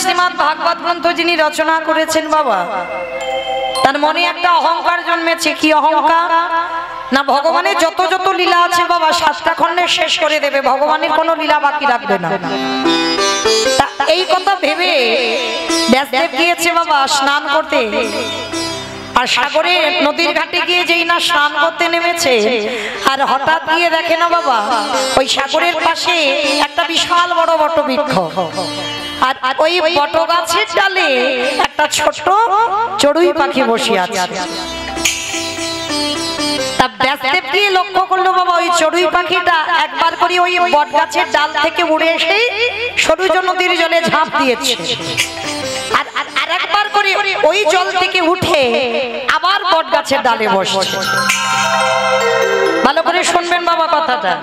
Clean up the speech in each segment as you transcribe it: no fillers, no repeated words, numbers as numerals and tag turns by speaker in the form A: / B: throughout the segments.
A: শ্রীমদ্ ভাগবত গ্রন্থ যিনি রচনা করেছেন বাবা, তার মনে একটা অহংকার জন্মেছে। কি অহংকার? না ভগবানের যত যত লীলা আছে বাবা 7টা খণ্ডে শেষ করে দেবে, ভগবানের কোনো লীলা বাকি রাখবে না। এই কথা ভেবে ব্যাসদেব গিয়েছে বাবা স্নান করতে, আর সাগরে নদীর ঘাটে গিয়ে যেই না স্নান করতে নেমেছে, আর হঠাৎ গিয়ে দেখে না বাবা ওই সাগরের পাশে একটা বিশাল বড় বটবৃক্ষ, আর ওই বট গাছের ডালে একটা ছোট চড়ুই পাখি বসে আছে। তা ব্যাসদেব গিয়ে লক্ষ্য করলো বাবা ওই চড়ুই পাখিটা একবার করে ওই বট গাছের ডাল থেকে উড়ে এসে সরুজ নদীর জলে ঝাঁপ দিয়েছে, আর আরেকবার করে ওই জল থেকে উঠে আবার বট গাছের ডালে বসছে। ভালো করে শুনবেন বাবা কথাটা।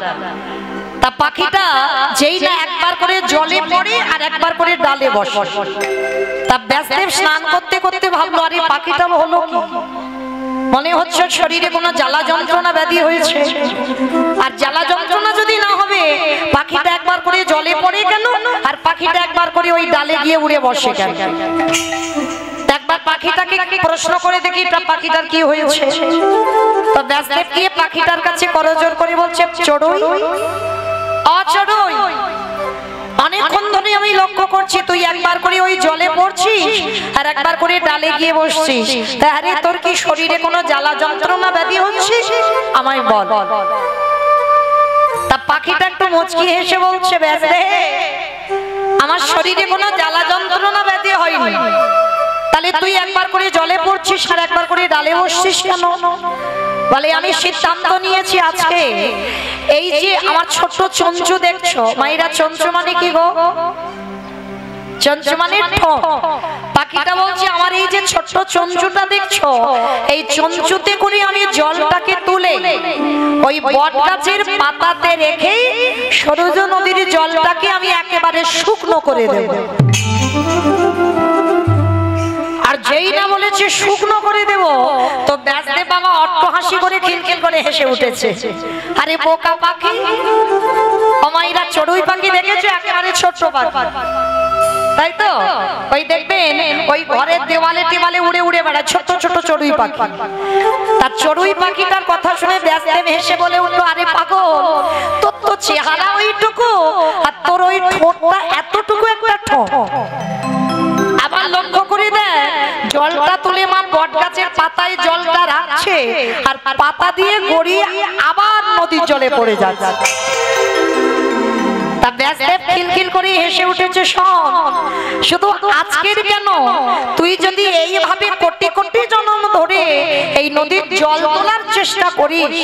A: তা পাখিটা যেই না একবার করে জলে পড়ে আর একবার করে ডালে বসে, তা ব্যাসদেব স্নান করতে করতে ভাবলো আরে পাখিটা হলো কি, মনে হচ্ছে শরীরে কোনো জ্বালা যন্ত্রণা ব্যাধি হয়েছে, আর জ্বালা যন্ত্রণা যদি না হবে পাখিটা একবার করে জলে পড়ে কেন, আর পাখিটা একবার করে ওই ডালে গিয়ে উড়ে বসে কেন। একবার পাখিটাকে প্রশ্ন করে দেখি পাখিটার কি হয়েছে। তো ব্যাসদেব গিয়ে পাখিটার কাছে করজোর করে বলছে, চড়ুই অচড়ুই, অনেকক্ষণ ধরে আমি লক্ষ্য করছি তুই একবার করে ওই জলে পড়ছিস আর একবার করে ডালে গিয়ে বসছিস, তাহলে তোর কি শরীরে কোনো জ্বালা যন্ত্রণা ব্যাধি হচ্ছে আমায় বল। তা পাখিটা একটু মুচকি হেসে বলছে, ব্যাসদেব আমার শরীরে কোনো জ্বালা যন্ত্রণা ব্যাধি হয়নি, তাহলে তুই একবার করে জলে পড়ছিস আর একবার করে ডালে বসছিস কেন? বলে আমি সিদ্ধান্ত নিয়েছি আজকে এই যে আমার ছোট্ট চঞ্চু দেখছো মায়েরা, চঞ্চু মানে কি গো? চঞ্চু মানে ঠোঁট। পাখিটা বলছে আমার এই যে ছোট্ট চঞ্চুটা দেখছো, এই চঞ্চুতে করে আমি জলটাকে তুলে ওই বট গাছের পাতাতে রেখে সরুজ নদীর জলটাকে আমি একেবারে শুকনো করে দেব। আর যেই না বলেছে শুকনো করে দেব, তো ব্যাসদেব বাবা অট্টহাসি করে খিলখিল করে হেসে উঠেছে। আরে বোকা পাখি, আমাইরা চড়ুই পাখি দেখেছো একেবারে ছোট্ট পাখি, তাই তো? ওই দেখবেন ওই ঘরের দেওয়ালে টেওয়ালে উড়ে উড়ে বেড়ায় ছোট ছোট চড়ুই পাখি। তার চড়ুই পাখিটার কথা শুনে ব্যাসদেব হেসে বলে উঠলো, আরে পাগল, তোর তো চেহারা ওইটুকু আর তোর ওই ঠোঁটটা এতটুকু একটা ঠোঁট। আবার লক্ষ্য করে দেখ জলটা তুলে মা বট গাছের পাতায় জলটা রাখছে, আর পাতা দিয়ে গড়িয়ে আবার নদীর জলে পড়ে যাচ্ছে। তা ব্যাসদেব খিলখিল করে হেসে উঠেছে, শোন শুধু আজকের কেন, তুই যদি এইভাবে কোটি কোটি জন্ম ধরে এই নদীর জল তোলার চেষ্টা করিস,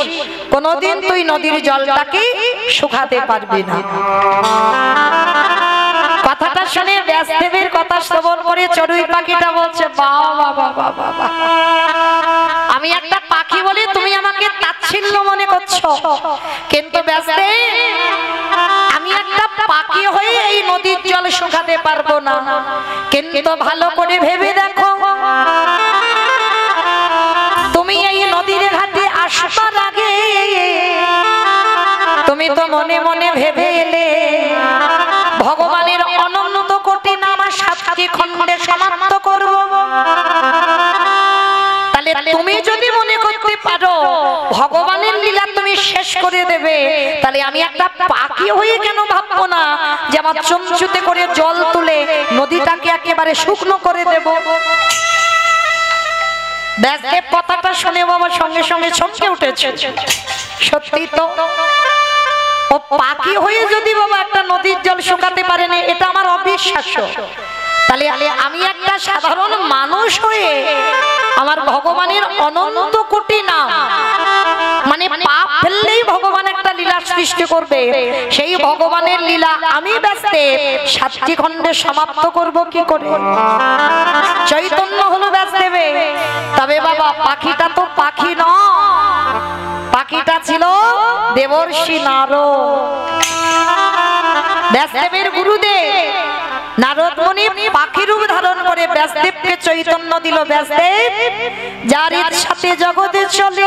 A: কোনোদিন তুই নদীর জলটাকে শুকাতে পারবি না। কথাটা শুনে ব্যাসদেবের কথা শ্রবণ করে চড়ুই পাখিটা বলছে, বাবা বাবা বাবা, আমি একটা পাখি বলে তুমি আমাকে তাচ্ছিল্য মনে করছো, কিন্তু ব্যাসদেব আমি একটা পাখি হয়ে এই নদীর জল শুকাতে পারবো না। কিন্তু ভালো করে ভেবে দেখো, তুমি এই নদীর ঘাটে আসবার আগে তুমি তো মনে মনে ভেবে এলে ভগবানের অনন্ত কোটি নাম 7টি খণ্ডে সমাপ্ত করব। তাহলে তুমি যদি মনে করতে পারো ভগবানের লীলা তুমি শেষ করে দেবে, তাহলে আমি একটা পাখি হয়ে কেন ভাববো না যে আমার চঞ্চুতে করে জল তুলে নদীটাকে একেবারে শুকনো করে দেব। ব্যাসদেব কথাটা শুনে বাবা সঙ্গে সঙ্গে চমকে উঠেছে, সত্যি তো ও পাখি হয়ে যদি বাবা একটা নদীর জল শুকাতে পারে না, এটা আমার অবিশ্বাস্য। তাহলে আমি একটা সাধারণ মানুষ হয়ে আমার ভগবানের অনন্ত কোটি নাম মানে পাপ ফেললেই ভগবান একটা লীলা সৃষ্টি করবে, সেই ভগবানের লীলা আমি ব্যাসদেব 7টি খণ্ডে সমাপ্ত করব কি করে? চৈতন্য হলো ব্যাসদেবে। তবে বাবা পাখিটা তো পাখি নয়, পাখিটা ছিল দেবর্ষি নারদ। ব্যাসদেবের গুরুদেব নারদ মুনি পাখি রূপ ধারণ করে ব্যাসদেবকে চৈতন্য দিল, ব্যাসদেব যার ইচ্ছাতে জগতে চলে,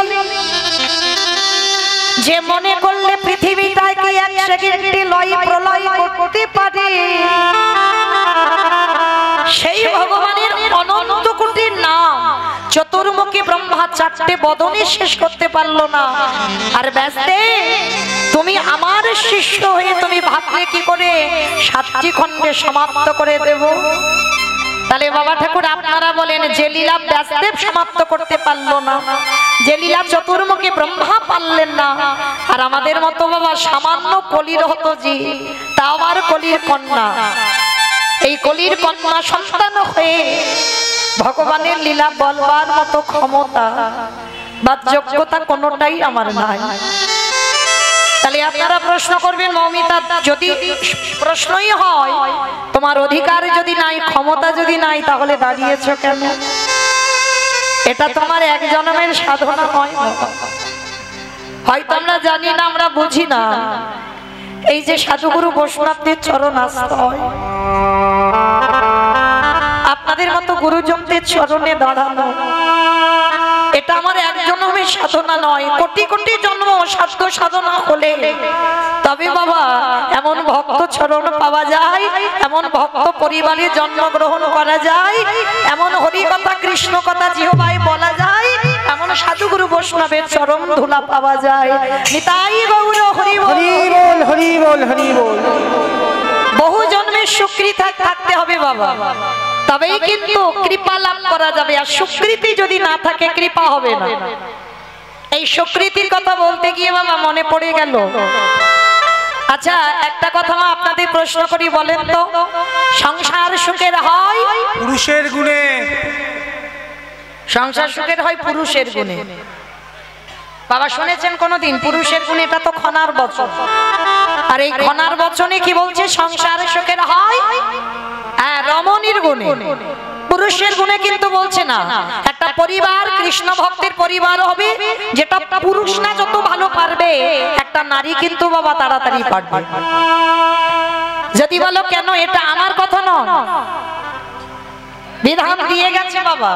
A: যে মনে করলে পৃথিবীটাকে এক সেকেন্ডে লয় প্রলয় করতে পারে, সেই ভগবানের অনন্ত কোটি নাম চতুর্মুখী ব্রহ্মা চারটে বদনে শেষ করতে পারলো না। আর ব্যস্তে তুমি আমার শিষ্য হয়ে তুমি ভাবলে কি করে সাতটি খণ্ডে সমাপ্ত করে দেব? তাহলে বাবা ঠাকুর আপনারা বলেন, যে লীলা ব্যাসদেব সমাপ্ত করতে পারলো না, যে লীলা চতুর্মুখী ব্রহ্মা পারলেন না, আর আমাদের মতো বাবা সামান্য কলির হতো জি, তা আবার কলির কন্যা, এই কলির কন্যা সন্তান হয়ে ভগবানের লীলা বলবার মতো ক্ষমতা বা যোগ্যতা কোনোটাই আমার নাই। তাহলে আপনারা প্রশ্ন করবেন, মৌমিতা যদি প্রশ্নই হয় তোমার অধিকার যদি নাই, ক্ষমতা যদি নাই, তাহলে দাঁড়িয়েছো কেন? এটা তোমার এক জন্মের সাধনা হয়, হয়তো আমরা জানি না, আমরা বুঝি না। এই যে সাধুগুরু বৈষ্ণবদের চরণ আসতে হয়, আপনাদের মতো গুরুজনদের চরণে দাঁড়ানো, এটা আমার এক জন্মের সাধনা নয়, কোটি কোটি জন্ম সাধ্য সাধনা হলে তবে বাবা এমন ভক্ত চরণ পাওয়া যায়, এমন ভক্ত পরিবারে জন্মগ্রহণ করা যায়, এমন হরি কথা কৃষ্ণ কথা জিহ্বায় বলা যায়, এমন সাধুগুরু বৈষ্ণবের চরণ ধুলা পাওয়া যায়। নিতাই গৌর হরি বল, হরি বল, হরি বল। বহু জন্মের সুকৃতি থাকতে হবে বাবা, তবেই কিন্তু কৃপা লাভ করা যাবে। আর সুকৃতি যদি না থাকে কৃপা হবে না। এই সুকৃতির কথা বলতে গিয়ে বাবা মনে পড়ে গেল, আচ্ছা একটা কথা মা আপনাদের প্রশ্ন করি, বলেন তো সংসার সুখের হয়
B: পুরুষের গুণে?
A: সংসার সুখের হয় পুরুষের গুণে। বাবা শুনেছেন কোনদিন পুরুষের গুণে? এটা তো খনার বচন। আর এই খনার বচনে কি বলছে? সংসার সুখের হয় রমণীর গুণে, পুরুষের গুণে কিন্তু বলছে না। একটা পরিবার কৃষ্ণ ভক্তের পরিবার হবে, যেটা পুরুষ না যত ভালো পারবে, একটা নারী কিন্তু বাবা তাড়াতাড়ি পারবে। যদি বলো কেন, এটা আমার কথা নয়, বিধান দিয়ে গেছে বাবা।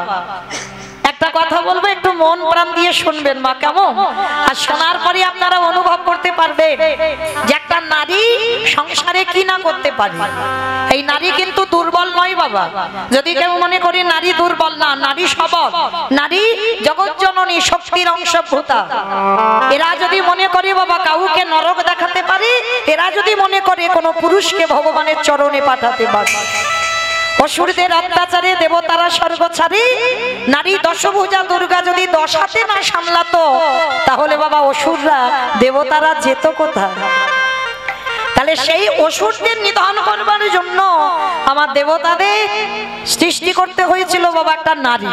A: একটা কথা বলবো, একটু মন প্রাণ দিয়ে শুনবেন মা, কেমন? আর শোনার পরে আপনারা অনুভব করতে পারবেন যে একটা নারী সংসারে কি না করতে পারে। এই নারী কিন্তু দুর্বল নয় বাবা। যদি কেউ মনে করি নারী দুর্বল, না, নারী সবল, নারী জগৎজননী, শক্তির অংশভূতা। এরা যদি মনে করে বাবা কাউকে নরক দেখাতে পারে, এরা যদি মনে করে কোনো পুরুষকে ভগবানের চরণে পাঠাতে পারে। অসুরদের অত্যাচারে দেবতারা স্বর্গ ছাড়ি, নারী দশভুজা দুর্গা যদি 10 হাতে না সামলাতো, তাহলে বাবা অসুররা দেবতারা যেত কোথায়? তাহলে সেই অসুরদের নিধন করবার জন্য আমার দেবতাদের সৃষ্টি করতে হয়েছিল বাবা একটা নারী।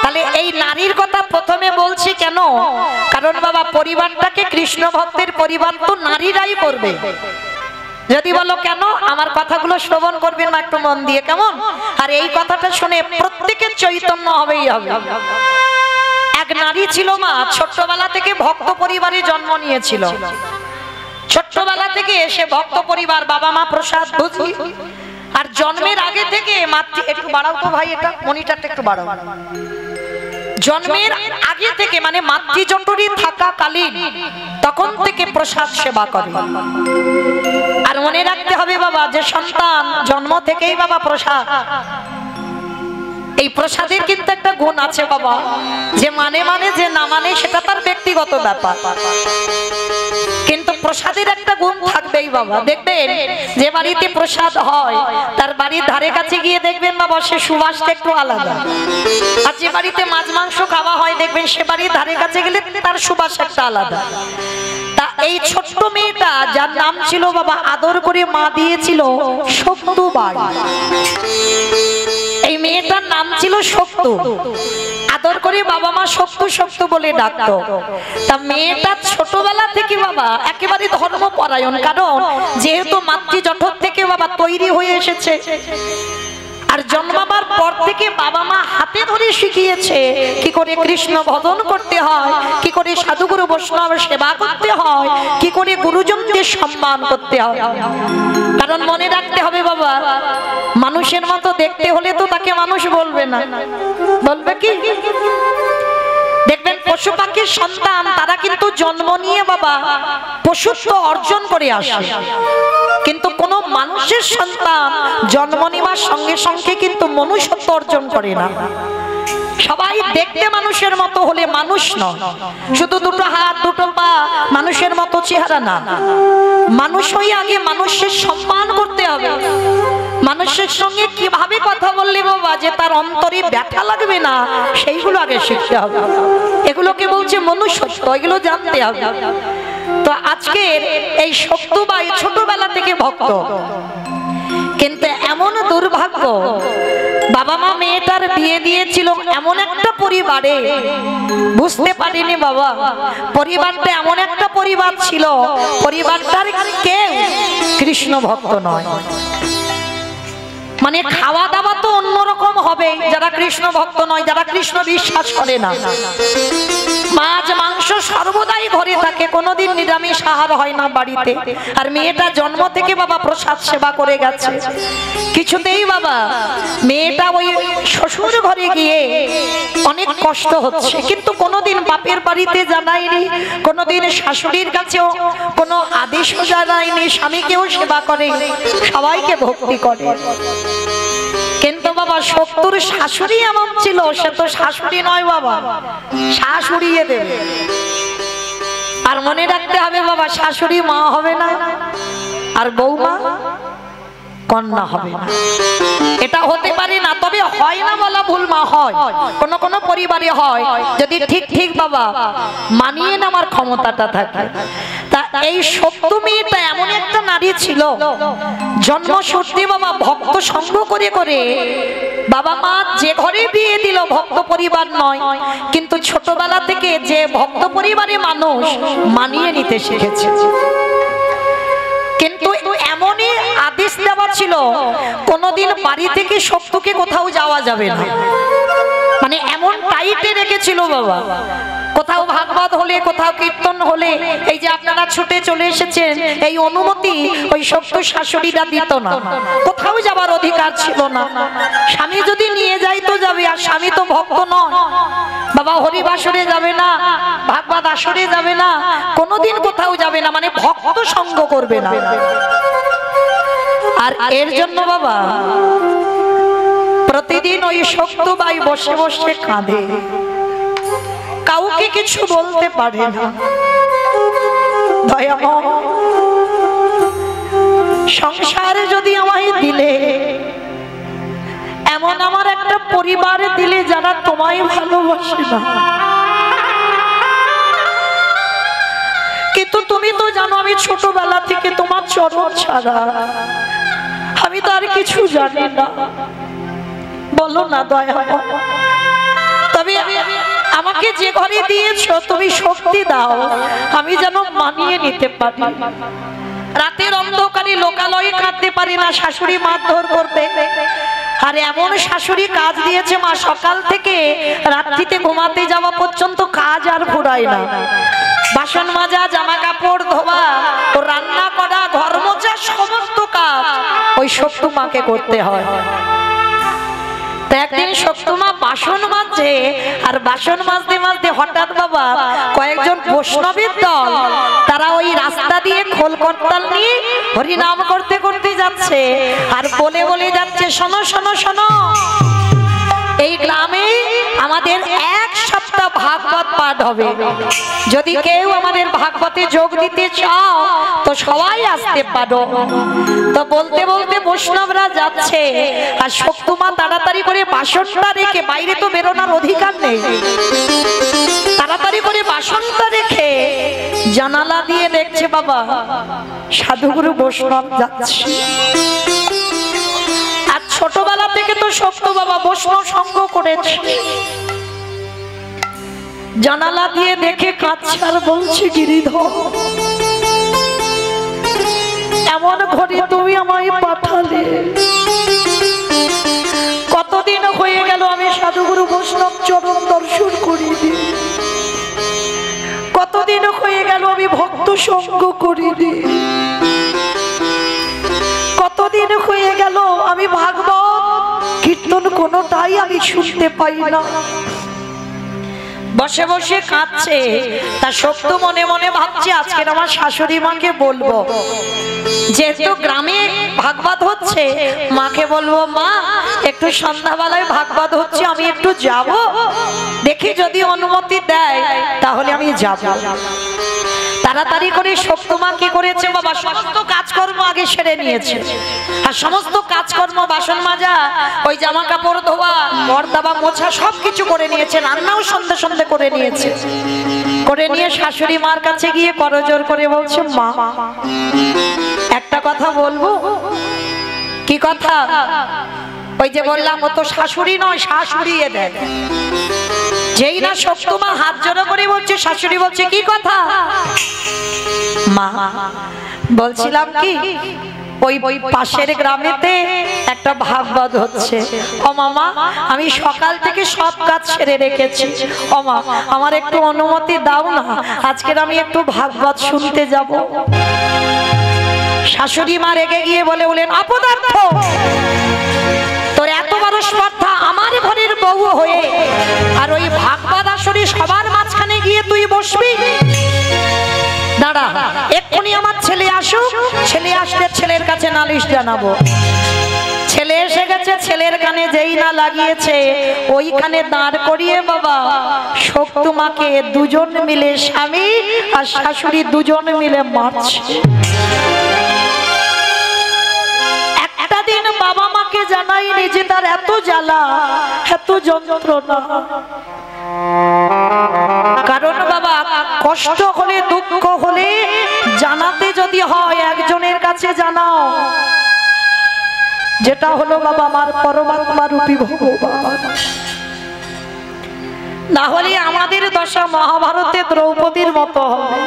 A: তাহলে এই নারীর কথা প্রথমে বলছি কেন? কারণ বাবা পরিবারটাকে কৃষ্ণ ভক্তের পরিবার তো নারীরাই করবে। যদি বলো কেন, আমার কথাগুলো শ্রবণ করবেন না একটু মন দিয়ে, কেমন? আর এই কথাটা শুনে প্রত্যেকের চৈতন্য হবেই হবে। এক নারী ছিল মা, ছোট্টবেলা থেকে ভক্ত পরিবারে জন্ম নিয়েছিল। ছোট্টবেলা থেকে এসে ভক্ত পরিবার, বাবা মা প্রসাদ বুঝি। আর জন্মের আগে থেকে মাতৃ, একটু বাড়াও তো ভাই, এটা মনিটরটা একটু বাড়াও। জন্মের আগে থেকে মানে মাতৃজঠরে থাকাকালীন তখন থেকে প্রসাদ সেবা করে। আর মনে রাখতে হবে বাবা, যে সন্তান জন্ম থেকেই বাবা প্রসাদ, এই প্রসাদের কিন্তু একটা গুণ আছে বাবা, যে মানে যে না মানে সেটা তার ব্যক্তিগত ব্যাপার, কিন্তু প্রসাদের একটা গুণ থাকবেই বাবা। দেখবেন যে বাড়িতে প্রসাদ হয় তার বাড়ির ধারে কাছে গিয়ে দেখবেন বাবা সে সুবাসটা একটু আলাদা। আর যে বাড়িতে মাছ মাংস খাওয়া হয় দেখবেন সে বাড়ির ধারে কাছে গেলে তার সুবাস একটা আলাদা। তা এই ছোট্ট মেয়েটা, যার নাম ছিল বাবা আদর করে মা দিয়েছিল শক্তুবাই, এই মেয়েটার নাম ছিল শক্তু। আদর করে বাবা মা শক্তু শক্তু বলে ডাকতো। তা মেয়েটা ছোটবেলা থেকে বাবা একেবারে ধর্মপরায়ণ, কারণ যেহেতু মাতৃজঠর থেকে বাবা তৈরি হয়ে এসেছে। আর জন্মাবার পর থেকে বাবা মা হাতে ধরে শিখিয়েছে কি করে কৃষ্ণ ভজন করতে হয়, কি করে সাধুগুরু বৈষ্ণব সেবা করতে হয়, কি করে গুরুজনদের সম্মান করতে হয়। কারণ মনে রাখতে হবে বাবা, মানুষের মতো দেখতে হলে তো তাকে মানুষ বলবে না, বলবে কি? দেখবেন পশু পাখির সন্তান, তারা কিন্তু জন্ম নিয়ে বাবা পশুত্ব অর্জন করে আসে। কিন্তু কোন মানুষের সন্তান জন্ম নেওয়ার সঙ্গে সঙ্গে কিন্তু মনুষ্যত্ব অর্জন করে না। সবাই দেখতে মানুষের মতো হলে মানুষ নয়, শুধু দুটো হাত দুটো পা মানুষের মতো চেহারা না। মানুষ হয়ে আগে মানুষের সম্মান করতে হবে, মানুষের সঙ্গে কিভাবে কথা বললে বাবা যে তার অন্তরে ব্যথা লাগবে না, সেইগুলো আগে শিখতে হবে। এগুলোকে বলছে মনুষ্যত্ব, এগুলো জানতে হবে। তো আজকে এই সত্যবাই ছোটবেলা থেকে ভক্ত, কিন্তু এমন দুর্ভাগ্য বাবা মা মেয়েটার বিয়ে দিয়েছিল এমন একটা পরিবারে, বুঝতে পারিনি বাবা পরিবারটা এমন একটা পরিবার ছিল, পরিবারটার কেউ কৃষ্ণ ভক্ত নয়। মানে খাওয়া দাওয়া তো অন্যরকম হবে যারা কৃষ্ণ ভক্ত নয়, যারা কৃষ্ণ বিশ্বাস করে না। মাছ মাংস সর্বদাই ঘরে থাকে, কোনোদিন নিরামিষ আহার হয় না বাড়িতে। আর মেয়েটা জন্ম থেকে বাবা প্রসাদ সেবা করে গেছে, কিছুতেই বাবা মেয়েটা ওই শ্বশুর ঘরে গিয়ে অনেক কষ্ট হচ্ছে, কিন্তু কোনোদিন বাপের বাড়িতে জানায়নি, কোনোদিন শাশুড়ির কাছেও কোনো আদেশও জানায়নি, স্বামীকেও সেবা করে, সবাইকে ভক্তি করে। কিন্তু বাবা শত্রুর শাশুড়ি এমন ছিল, সে তো শাশুড়ি নয় বাবা, শাশুড়িয়ে দেবে। আর মনে রাখতে হবে বাবা, শাশুড়ি মা হবে না, আর বৌমা কন্যা হবে না, এটা হতে পারে না। তবে হয় না বলা ভুল, মা হয়, কোন কোন পরিবারে হয়, যদি ঠিক ঠিক বাবা মানিয়ে নেওয়ার ক্ষমতাটা থাকে। তা এই সত্য মেয়েটা এমন একটা নারী ছিল, জন্ম সত্যি বাবা ভক্ত সঙ্গ করে করে বাবা মা যে ঘরে বিয়ে দিল ভক্ত পরিবার নয়, কিন্তু ছোটবেলা থেকে যে ভক্ত পরিবারে মানুষ মানিয়ে নিতে শিখেছে। কিন্তু এমনই আদেশ দেওয়া ছিল কোনদিন বাড়ি থেকে সত্যকে কোথাও যাওয়া যাবে না, মানে এমন টাইটে রেখেছিল বাবা। কোথাও ভাগবত হলে, কোথাও কীর্তন হলে, এই যে আপনারা ছুটে চলে এসেছেন, এই অনুমতি ওই সত্য শাশুড়িরা দিত না, কোথাও যাবার অধিকার ছিল না। স্বামী যদি নিয়ে যায় তো যাবে, আর স্বামী তো ভক্ত নয় বাবা, হরিবাসরে যাবে না, ভাগবত আসরে যাবে না, কোনোদিন কোথাও যাবে না, মানে ভক্ত সঙ্গ করবে না। আর এর জন্য বাবা প্রতিদিন ওই সত্যবাই বসে বসে কাঁদে, কাউকে কিছু বলতে পারে না। দয়াময় সংসারে যদি আমায় দিলে, এমন আমার একটা পরিবারে দিলে যারা তোমায় ভালোবাসে না, কিন্তু তুমি তো জানো আমি ছোটবেলা থেকে তোমার চরণ ছাড়া আমি তো আর কিছু জানি না। বলো না দয়াময়, তবে আমাকে যে ঘরে দিয়েছো তুমি শক্তি দাও, আমি যেন মানিয়ে নিতে পারি। রাতের অন্ধকারে লোকালয়ে কাঁদতে পারি না, শাশুড়ি মারধর করবে। আর এমন শাশুড়ি কাজ দিয়েছে মা, সকাল থেকে রাত্রিতে ঘুমাতে যাওয়া পর্যন্ত কাজ আর ফুরায় না। বাসন মাজা, জামা কাপড় ধোয়া, ও রান্না করা, ঘর মোছা, সমস্ত কাজ ওই সত্য মাকে করতে হয়। একদিন সত্যমা বাসন মাজছে, আর বাসন মাজতে মাজতে হঠাৎ বাবা কয়েকজন বৈষ্ণবের দল তারা ওই রাস্তা দিয়ে খোল করতাল নিয়ে হরিনাম করতে করতে যাচ্ছে, আর বলে বলে যাচ্ছে, শোনো শোনো শোনো, এই গ্রামে আমাদের এক সপ্তাহ ভাগবত পাঠ হবে, যদি কেউ আমাদের ভাগবতে যোগ দিতে চাও তো সবাই আসতে পারো। তো বলতে বলতে বৈষ্ণবরা যাচ্ছে, আর শক্তিমা তাড়াতাড়ি করে বাসনটা রেখে, বাইরে তো বেরোনোর অধিকার নেই, তাড়াতাড়ি করে বাসনটা রেখে জানালা দিয়ে দেখছে বাবা সাধুগুরু বৈষ্ণব যাচ্ছে। আর ছোটবেলা থেকে তো সত্য বাবা বৈষ্ণব সঙ্গ করেছে, জানালা দিয়ে দেখে কাঁদছে আর বলছে, গিরিধর এমন ঘরে তুমি আমায় পাঠালে, কতদিন হয়ে গেল আমি সাধুগুরু বৈষ্ণব চরণ দর্শন করিনি, কতদিন হয়ে গেল আমি ভক্ত সঙ্গ করিনি, কতদিন হয়ে গেল আমি ভাগবত কীর্তন কোনোটাই আমি শুনতে পাই না। বসে বসে কাঁদছে। তা শক্ত মনে মনে ভাবছে আজকে আমার শাশুড়ি মাকে বলবো, যেহেতু গ্রামে ভাগবত হচ্ছে, মাকে বলবো মা একটু সন্ধ্যাবেলায় ভাগবত হচ্ছে, আমি একটু যাব, দেখি যদি অনুমতি দেয় তাহলে আমি যাব। তাড়াতাড়ি করে শক্তমা কি করেছে বাবা, সমস্ত কাজকর্ম আগে সেরে নিয়েছে। আর সমস্ত কাজকর্ম, বাসন মাজা, ওই জামা কাপড় ধোয়া, পর্দা মোছা সবকিছু করে নিয়েছে। রান্নাও সন্ধে সন্ধে করে নিয়েছে। করে নিয়ে শাশুড়ি মার কাছে গিয়ে করজোর করে বলছে, মা একটা কথা বলবো। কি কথা? ওই যে বললাম ও তো শাশুড়ি নয়, শাশুড়িয়ে দেয়। যেই না শক্তমা হাত জোড়ো করে বলছে, শাশুড়ি বলছে কি কথা? মা বলছিলাম কি, ওই পাশের গ্রামেতে একটা ভাগবত হচ্ছে। ও মামা আমি সকাল থেকে সব কাজ সেরে রেখেছি, ও মা আমার একটু অনুমতি দাও না, আজকের আমি একটু ভাগবত শুনতে যাব। শাশুড়ি মা রেগে গিয়ে বলেন, অপদার্থ, তোর এত বড় স্পর্ধা আমার ঘরের বউ হয়ে আর ওই ভাগবত আসরে সবার মাঝখানে গিয়ে তুই বসবি? দাঁড়া, এক্ষুনি আমার ছেলে আসুক, ছেলে আসলে ছেলের কাছে নালিশ জানাবো। ছেলে এসে গেছে, ছেলের কানে যেই না লাগিয়েছে ওইখানে দাঁড় করিয়ে বাবা শক্তমাকে দুজন মিলে, স্বামী আর শাশুড়ি দুজন মিলে মারছে। একটা দিন বাবা মাকে জানাইনি যে তার এত জ্বালা, এত যন্ত্রণা। কারণ বাবা কষ্ট হলে, দুঃখ হলে জানাতে যদি হয় একজনের কাছে জানাও, যেটা হলো বাবা আমার পরমাত্মা রূপী ভগবান। না হলে আমাদের দশা মহাভারতে দ্রৌপদীর মতো হবে।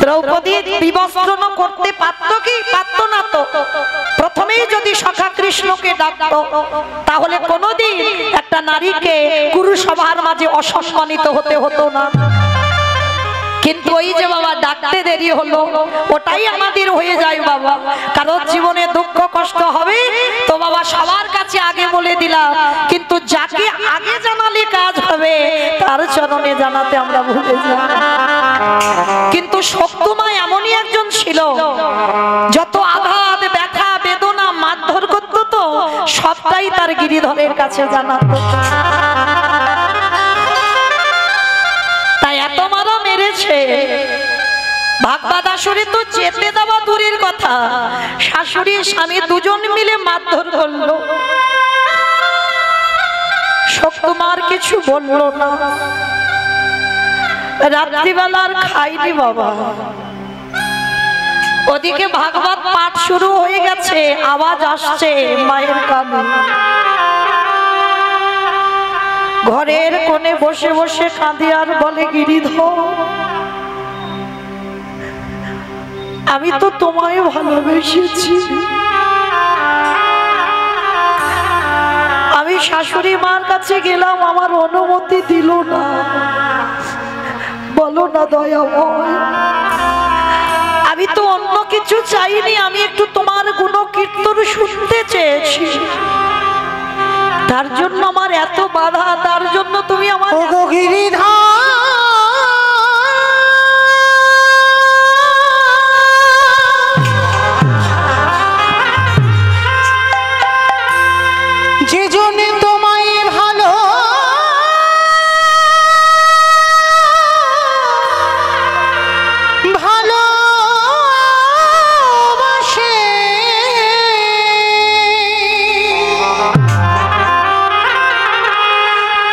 A: দ্রৌপদী বিবস্ত্রণ করতে পারতো কি? পারতো না। তো প্রথমেই যদি সখা কৃষ্ণকে ডাকতো তাহলে কোনোদিন একটা নারীকে কুরুসভার মাঝে অসম্মানিত হতে হতো না। কিন্তু ওই যে বাবা ডাকতে দেরি হলো, ওটাই আমাদের হয়ে যায় বাবা। কারণ জীবনে দুঃখ কষ্ট হবে তো বাবা সবার কাছে আগে বলে দিলাম, কিন্তু যাকে আগে জানালে কাজ হবে তার চরণে জানাতে আমরা ভুলে যাই। কিন্তু শক্তমা এমনই একজন ছিল, যত আঘাত, ব্যথা, বেদনা, মারধর করত তো সবটাই তার গিরিধরের কাছে জানাতো। তাই এত মারা মেরেছে। ভাগবত আসরে তো যেতে দেওয়া দূরের কথা, শাশুড়ি স্বামী দুজন মিলে মারধর করলো। শক্তমার কিছু বললো না। রাত্রিবেলা আর খাইনি বাবা। ওদিকে ভাগবত পাঠ শুরু হয়ে গেছে, আওয়াজ আসছে মায়ের কানে। ঘরের কোণে বসে বসে কাঁদে আর বলে, গিরিধর আমি তো তোমায় ভালোবেসেছি, আমি শাশুড়ি মার কাছে গেলাম, আমার অনুমতি দিল না। বলো না দয়াময়, আমি তো অন্য কিছু চাইনি, আমি একটু তোমার গুণ কীর্তন শুনতে চেয়েছি, তার জন্য আমার এত বাধা, তার জন্য তুমি আমার গিরিধর
B: যে জন্য তোমায় ভালো ভালোবাসে,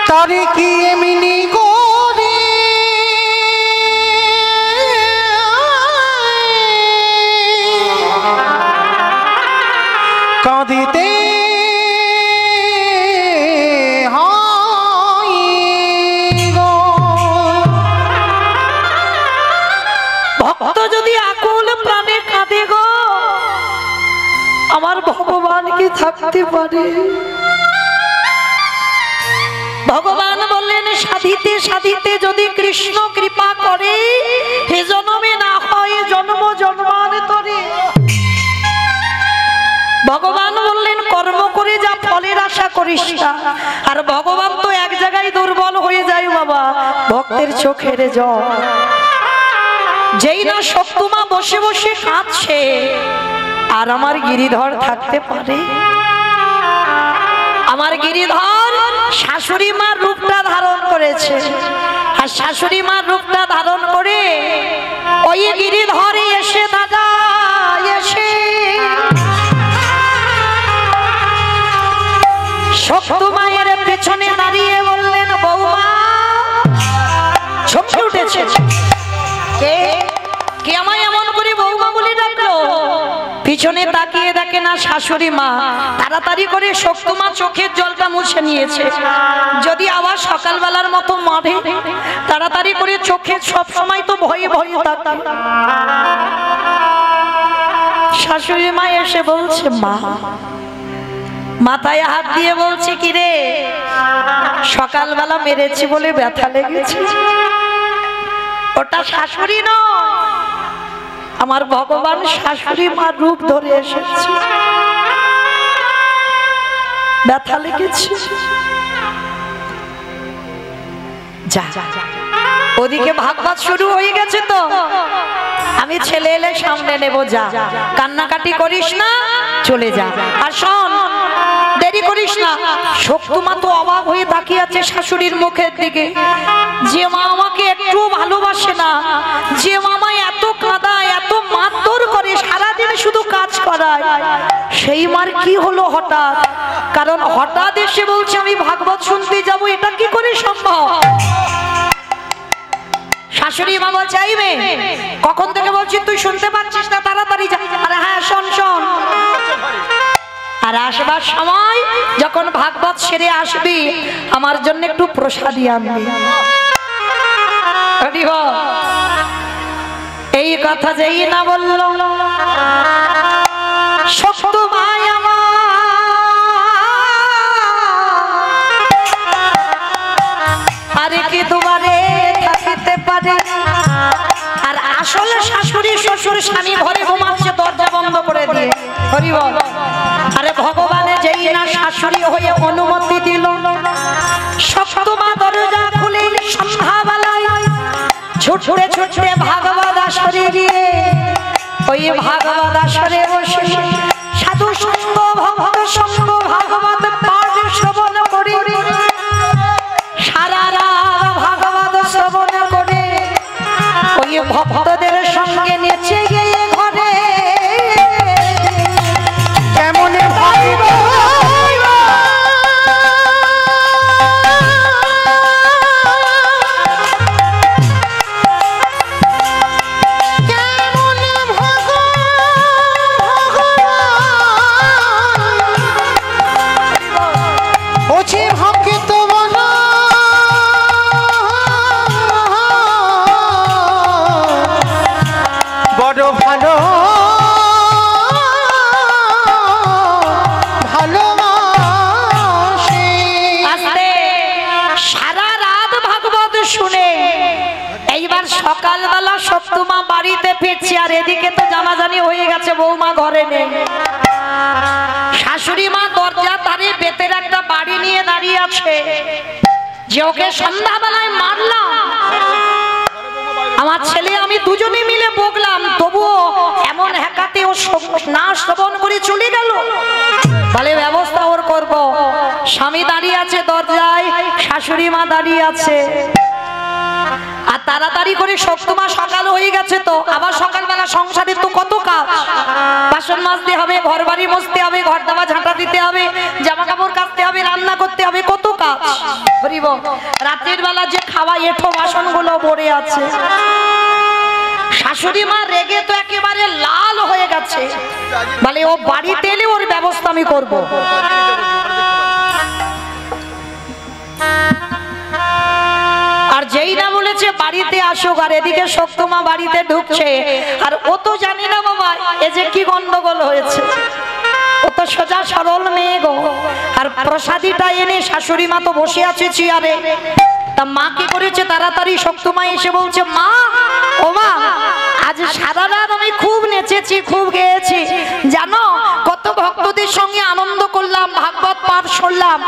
B: তারে কি এমনি করে কাঁদিতে
A: ভক্ত যদি আকুল প্রাণে কাঁদে গো, আমার ভগবান কি থাকতে পারে? ভগবান বললেন, সাধিতে সাধিতে যদি কৃষ্ণ কৃপা করে, হে জন্মে না হয় জন্ম জন্মান্তরে। ভগবান বললেন, কর্ম করে যা ফলের আশা করিস না। আর ভগবান তো এক জায়গায় দুর্বল হয়ে যায় বাবা, ভক্তের চোখের জল। যেই না শক্তমা বসে বসে কাঁদছে, আর আমার গিরিধর থাকতে পারে? আমার গিরিধর শাশুড়ি মার রূপটা ধারণ করেছে, আর শাশুড়ি মার রূপটা ধারণ করে ওই গিরিধরে এসে দাদা এসে শক্তমায়ের পেছনে দাঁড়িয়ে বললেন, বৌমা। চমকে উঠেছে, কে কে আমায় এমন করে বৌমা বলে ডাকলো? পিছনে তাকিয়ে দেখে না শাশুড়ি মা। তাড়াতাড়ি করে শক্তমা চোখের জলটা মুছে নিয়েছে, যদি আবার সকালবেলার মতো মাঠে তাড়াতাড়ি করে চোখের সব সময় তো ভয়ে ভয়ে থাকে। শাশুড়ি মা এসে বলছে, মা। মাথায় হাত দিয়ে বলছে, কি রে, সকালবেলা মেরেছি বলে ব্যথা লেগেছে? ওটা শাশুড়ি নয়, আমার ভগবান শাশুড়ি মার রূপ ধরে এসেছে, ব্যথা লেগেছে। যা, ওদিকে ভাগবত শুরু হয়ে গেছে তো, আমি ছেলে এলে সামনে নেব, যা, কান্নাকাটি করিস না, চলে যা। আর শোন, দেরি করিস না। শক্তমা তো অবাক হয়ে তাকিয়ে আছে শাশুড়ির মুখের দিকে, যে মা আমাকে একটু ভালোবাসে না, যে মামা এত কাঁদায়, এত মারধর করে, সারাদিন শুধু কাজ করায়, সেই মার কি হলো হঠাৎ? কারণ হঠাৎ এসে বলছে আমি ভাগবত শুনতে যাব, এটা কি করে সম্ভব? শাশুড়ি মা বলছে, এই মেয়ে, কখন থেকে বলছি তুই শুনতে পাচ্ছিস না, তাড়াতাড়ি যা। আরে হ্যাঁ, শোন শোন। আর আসবার সময় যখন ভাগবত সেরে আসবি, আমার জন্য একটু প্রসাদী আনবি। এই কথা যেই না বলল, শক্ত ভাই আমার আরে কি দুবারে থাকিতে পারে? আর আসলে শাশুড়ি শ্বশুর স্বামী ঘরে ঘুমাচ্ছে, দরজা বন্ধ করে দিয়ে। হরি বল। আরে ভগবানে যেই না শাশুড়ি হয়ে অনুমতি দিল, শক্তমা দরজা খুলে সন্ধ্যাবেলায় ছুটতে ছুটতে ভাগবত আসরে গিয়ে ওই ভাগবত আসরে বসে সাধু সঙ্গ ভক্ত সঙ্গ ভাগবত পাঠ শ্রবণ করে সারা রাত ভাগবত শ্রবণ করে ওই ভক্তদের সঙ্গে নেচে গিয়ে ঘরে
B: কেমন ভাইবা
A: সকালবেলা সপ্তমা বাড়িতে ফিরছে, আর এদিকে তো জানাজানি হয়ে গেছে, বৌমা ঘরে নেই। শাশুড়ি মা দরজা ধারে বেতের একটা বাড়ি নিয়ে দাঁড়িয়ে আছে, যে ওকে সন্ধ্যাবেলায় মারলাম, আমার ছেলে আমি দুজনে মিলে বকলাম, তবুও এমন হ্যাকাতে ও না শ্রবণ করে চলে গেল, তাহলে ব্যবস্থা ওর করব। স্বামী দাঁড়িয়ে আছে দরজায়, শাশুড়ি মা দাঁড়িয়ে আছে। আর তাড়াতাড়ি করে সপ্তমা সকাল হয়ে গেছে তো, আবার সকালবেলা সংসারে তো কত কাজ, বাসন মাজতে হবে, ঘর বাড়ি মুছতে হবে, ঘর দাবা ঝাঁটা দিতে হবে, জামা কাপড় কাচতে হবে, রান্না করতে হবে, কত কাজ। রাতের বেলা যে খাওয়া এঁঠো বাসন গুলো পড়ে আছে। শাশুড়ি মা রেগে তো একেবারে লাল হয়ে গেছে, বলে ও বাড়িতে এলে ওর ব্যবস্থা আমি করব। আর যেই না বলেছে বাড়িতে আসুক, আর এদিকে সপ্তমা বাড়িতে ঢুকছে, আর ও তো জানি না বাবা এ যে কি গন্ডগোল হয়েছে। ও তো সোজা সরল মেয়ে গো। আর প্রসাদীটা এনে শাশুড়ি মা তো বসে আছে চেয়ারে, তা মা কি করেছে, তাড়াতাড়ি সপ্তমা এসে বলছে, মা ও মা, আজ সারা রাত আমি খুব নেচেছি, খুব গেয়েছি, জানো কত ভক্তদের সঙ্গে আনন্দ করলাম, শুনলাম, ভাগবত পাঠ শুনলাম।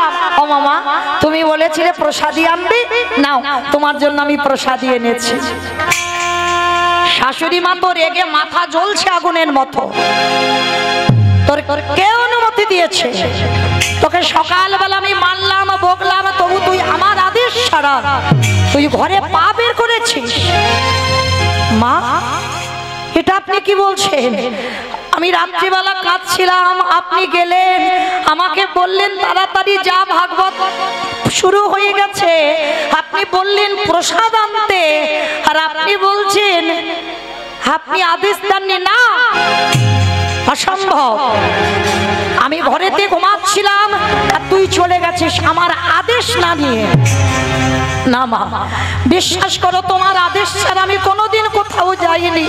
A: ও মামা, তুমি বলেছিলে প্রসাদী আনবে, নাও তোমার জন্য আমি প্রসাদী এনেছি। শাশুড়ি মা তো রেগে মাথা জ্বলছে আগুনের মতো। তোর কে অনুমতি দিয়েছে? তোকে সকালবেলা আমি মানলাম, বকলাম, তবু তুই আমার আদেশ ছাড়া তুই ঘরে পা বের করেছিস। মা, এটা আপনি কি বলছেন? আমি রাত্রিবেলা কাঁদছিলাম, আপনি গেলেন, আমাকে বললেন তাড়াতাড়ি যা, ভাগবত শুরু হয়ে গেছে। আপনি বললেন প্রসাদ আনতে, আর আপনি বলছেন আপনি আদেশ দেননি। না, অসম্ভব। আমি ঘরেতে ঘুমাচ্ছিলাম আর তুই চলে গেছিস আমার আদেশ না নিয়ে। না মা, বিশ্বাস করো, তোমার আদেশ ছাড়া আমি কোনোদিন কোথাও যাইনি।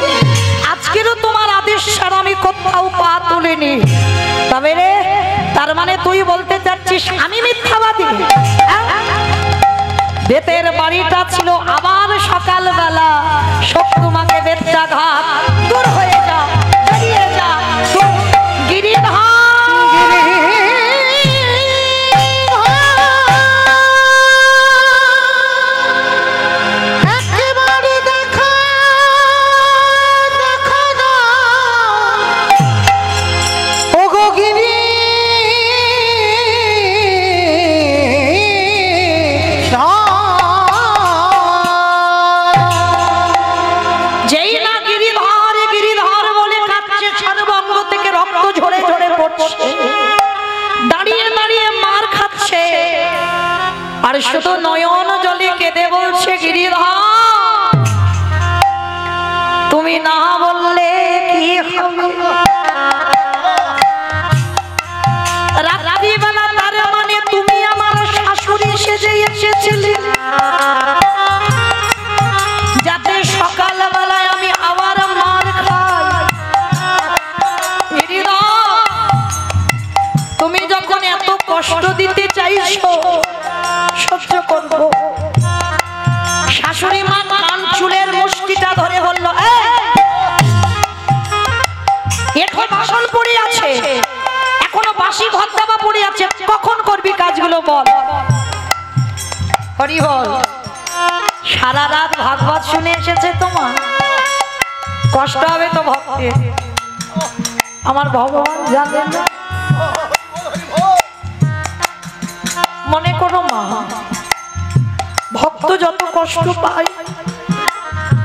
A: আজকেরও তোমার আদেশ ছাড়া আমি কোথাও পা তুলিনি। তবে রে, তার মানে তুই বলতে চাচ্ছিস আমি মিথ্যাবাদী? বেতের বাড়িটা ছিল, আবার সকালবেলা শত্রুমাকে বেতটা ঘাট, দূর হয়ে যা, বেরিয়ে যা, গিরিধার। দাঁড়িয়ে দাঁড়িয়ে মার খাচ্ছে, আর শুধু নয়ন জলে কেঁদে বলছে, গিরিধর তুমি না বললে কি হবে? রাত্রিবেলা তার মানে তুমি আমার শাশুড়ি সেজে এসেছিলে, যাতে সকালবেলায় আমি আবার মার খাই। তুমি যখন এত কষ্ট দিতে চাইছো, সহ্য করব। শাশুড়ি মা কান চুলের মুষ্টিটা ধরে বলল, এখনো বাসন পড়ে আছে, এখনো বাসি ঘর দাবা পড়ে আছে, কখন করবি কাজগুলো বল। হরি বল। সারা রাত ভাগবত শুনে এসেছে, তোমার কষ্ট হবে তো ভক্তের। আমার ভগবান জানেন না। মনে করো মা, ভক্ত যত কষ্ট পায়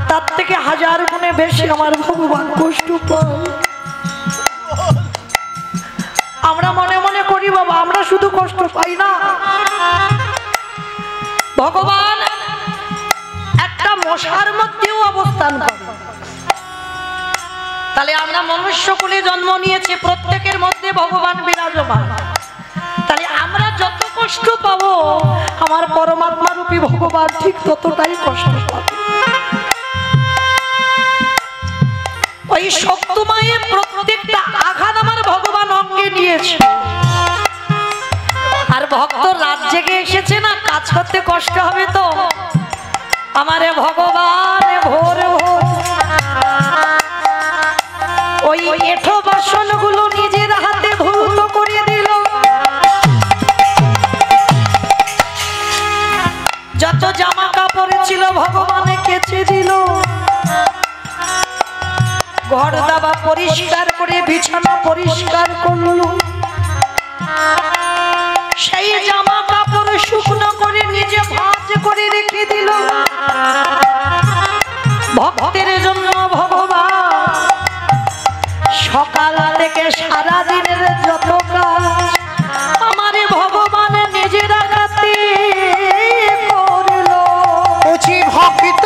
A: তার থেকে 1000 গুণে বেশি আমার ভগবান কষ্ট পায়। আমরা মনে মনে করি বাবা আমরা শুধু কষ্ট পাই না, ভগবান একটা মশার মধ্যেও অবস্থান করে। তাহলে আমরা মনুষ্য কুলে জন্ম নিয়েছি, প্রত্যেকের মধ্যে ভগবান বিরাজমান। তাহলে আমরা যত কষ্ট পাবো আমার পরমাত্মা রূপী ভগবান ঠিক ততটাই কষ্ট পাবে। ওই শক্তিমায়ের প্রত্যেকটা আঘাত আমার ভগবান অঙ্গে নিয়েছে। আর ভক্ত রাত জেগে এসেছে না, কাজ করতে কষ্ট হবে তো, আমারে ভগবান ভোর ভোর ওই এঁঠো বাসনগুলো নিজের হাতে ধৌত করে দিল। যত জামা কাপড় ছিল ভগবানে কেচে দিল, ঘর দাবা পরিষ্কার করে বিছানা পরিষ্কার করলো, সেই জামা কাপড় শুকনো করে নিজে ভাঁজ করে রেখে দিল। ভক্তের জন্য ভগবান সকাল থেকে সারা দিনের যত কাজ আমারে ভগবান নিজের হাতে করলো।
B: ভক্ত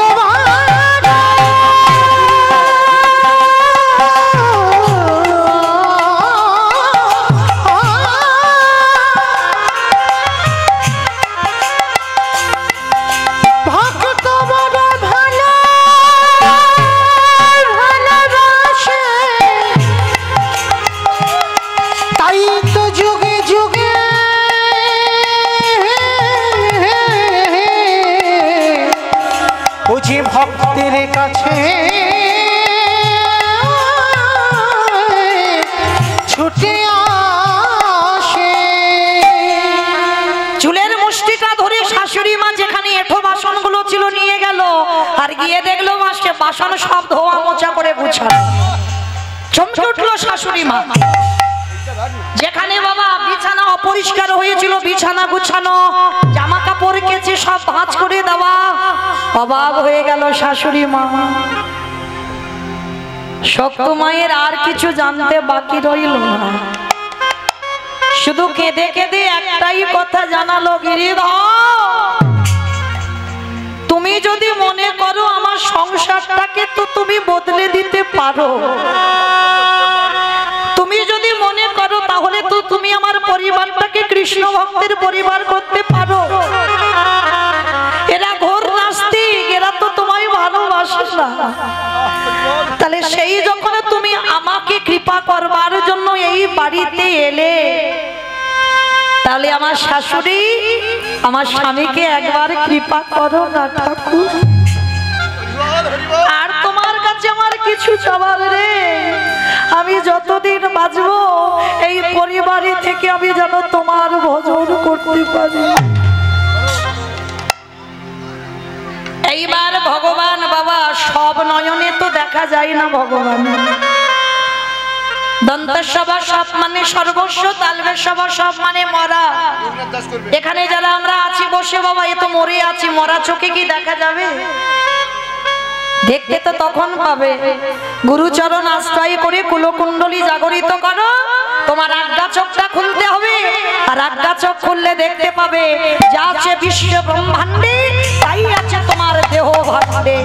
B: ভক্তের কাছে ছুটে আসে।
A: আর গিয়ে দেখলো মাসে বাসন সব ধোয়া মোছা করে গুছানো। চমকে উঠলো শাশুড়ি মা। যেখানে বাবা বিছানা অপরিষ্কার হয়েছিল বিছানা গুছানো, জামা কাপড় কেচে সব ভাঁজ করে দেওয়া। অবাক হয়ে গেল শাশুড়ি মা। শক্ত মায়ের আর কিছু জানতে বাকি রইল না, শুধু কেঁদে কেঁদে একটাই কথা জানালো, গিরিধর তুমি যদি মনে করো আমার সংসারটাকে তো তুমি বদলে দিতে পারো, তুমি যদি মনে করো তাহলে তো তুমি আমার পরিবারটাকে কৃষ্ণ ভক্তের পরিবার করতে পারো। এরা ঘোর নাস্তিক, এরা তো তোমায় ভালোবাসে না। তাহলে সেই যখন তুমি আমাকে কৃপা করবার জন্য এই বাড়িতে এলে, তাহলে আমার শাশুড়ি আমার স্বামীকে একবার কৃপা করো না ঠাকুর। আর তোমার কাছে আমার কিছু চাওয়ার রে, আমি যতদিন বাঁচবো এই পরিবারে থেকে আমি যেন তোমার ভজন করতে পারি। এইবার ভগবান বাবা সব নয়নে তো দেখা যায় না ভগবান। দন্তসভা সব মানে সর্বস্ব, তালবেসভা সব মানে মরা। এখানে যারা আমরা আছি বসে বাবা এ তো মরে আছি, মরা চোখে কি দেখা যাবে? দেখতে তো তখন পাবে। গুরুচরণ আশ্রয় করে কুলকুণ্ডলী জাগরিত করো, তোমার আজ্ঞা চোখটা খুলতে হবে। আর আজ্ঞা চোখ খুললে দেখতে পাবে যা আছে বিশ্ব ব্রহ্মাণ্ডে তাই আছে তোমার দেহ ভাণ্ডে।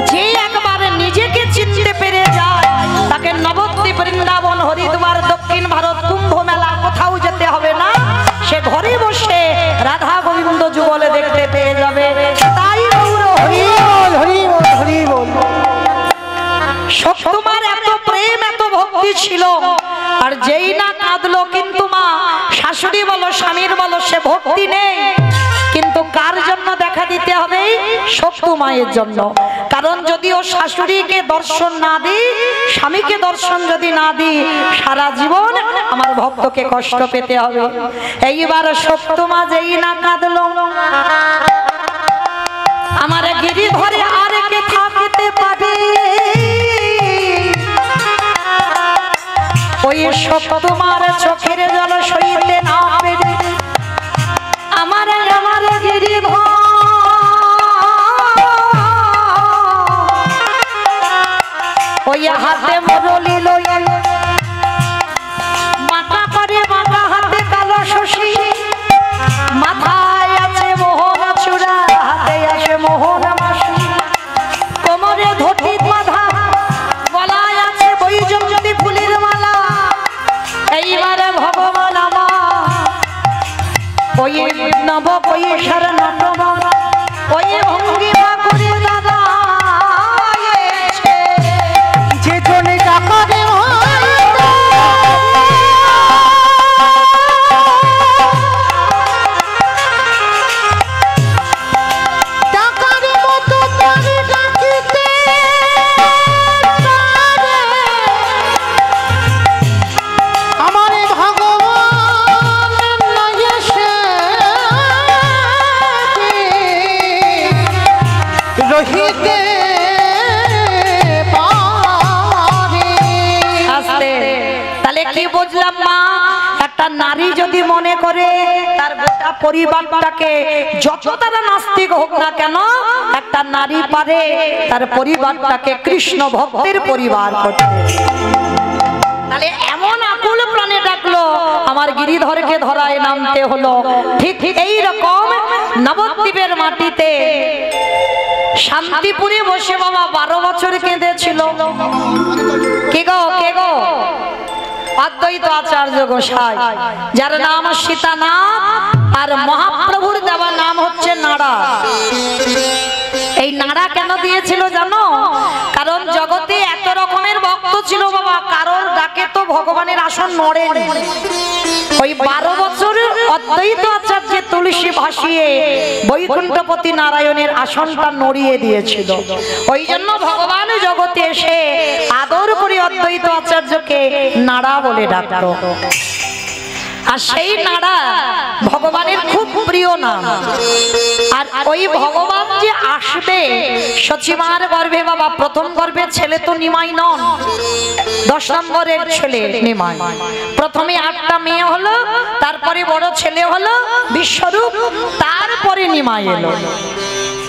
A: যে একবার নিজেকে চিনতে পেরে যায় তাকে নবদ্বীপ, বৃন্দাবন, হরিদ্বার, দক্ষিণ ভারত, কুম্ভ মেলা কোথাও যেতে হবে না, সে ঘরে বসে রাধা গোবিন্দ যুগলে দেখতে পেয়ে যাবে। তাই তোমার এত প্রেম এত ভক্তি ছিল, আর যেই না কাঁদলো কিন্তু মা শাশুড়ি বলো স্বামীর বলো সে ভক্তি নেই। কিন্তু কার জন্য দেখা দিতে হবে? শক্ত মায়ের জন্য। কারণ যদি ও শাশুড়িকে দর্শন না দিই, স্বামীকে দর্শন যদি না দিই, সারা জীবন আমার ভক্তকে কষ্ট পেতে হবে। এইবার শক্ত মা যেই না কাঁদলো, আমার গিরিধরে আর কে থাকতে পারে? ওই শক্ত মার চোখের জল সইতে না পেরে আমার গিরিধর ওই হাতে মুরলি লইয়া মাথা করে বাবা হাতে কালো শশী, মাথায় আছে মোহন চূড়া, হাতে আছে মোহন মাসি, কোমরে ধুতি বাঁধা, গলায় আছে বৈজয়ন্তী ফুলের মালা। এইবারে ভগবান আমার ওই নব পয়সার নাটক ওই ভঙ্গিমা করে দাদা
B: যে জনে টাকা
A: নারী যদি মনে করে তার গোটা পরিবারটাকে, যত তারা নাস্তিক হোক না কেন, একটা নারী পারে তার পরিবারটাকে কৃষ্ণ ভক্তের পরিবার করতে। তাহলে এমন আকুল প্রাণে ডাকলো, আমার গিরিধরকে ধরায় নামতে হলো। ঠিক এই রকম নবদ্বীপের মাটিতে শান্তিপুরে বসে বাবা 12 বছর কেঁদেছিল। কে গো কে গো? অদ্বৈত আচার্য গোসাই, যার নাম সীতানাথ, আর মহাপ্রভুর দেওয়া নাম হচ্ছে নাড়া। এই নাড়া কেন দিয়েছিল জানো? কারণ জগতে এত রকমের ভক্ত ছিল বাবা, কারোর ডাকে তো ভগবানের আসন নড়েনি। ওই 12 বছর অদ্বৈত আচার্য তুলসী ভাসিয়ে বৈকুণ্ঠপতি নারায়ণের আসনটা নড়িয়ে দিয়েছিল। ওই জন্য ভগবান জগতে এসে আদর করে অদ্বৈত আচার্যকে নাড়া বলে ডাকতো। আর সেই নাড়া ভগবানের খুব প্রিয় নাম। আর ওই ভগবান যে আসবে সচিমার গর্ভে বাবা, প্রথম গর্ভে ছেলে তো নিমাই নন, 10 নম্বরের ছেলে নিমাই। প্রথমে 8টা মেয়ে হলো, তারপরে বড় ছেলে হলো বিশ্বরূপ, তারপরে নিমাই এলো।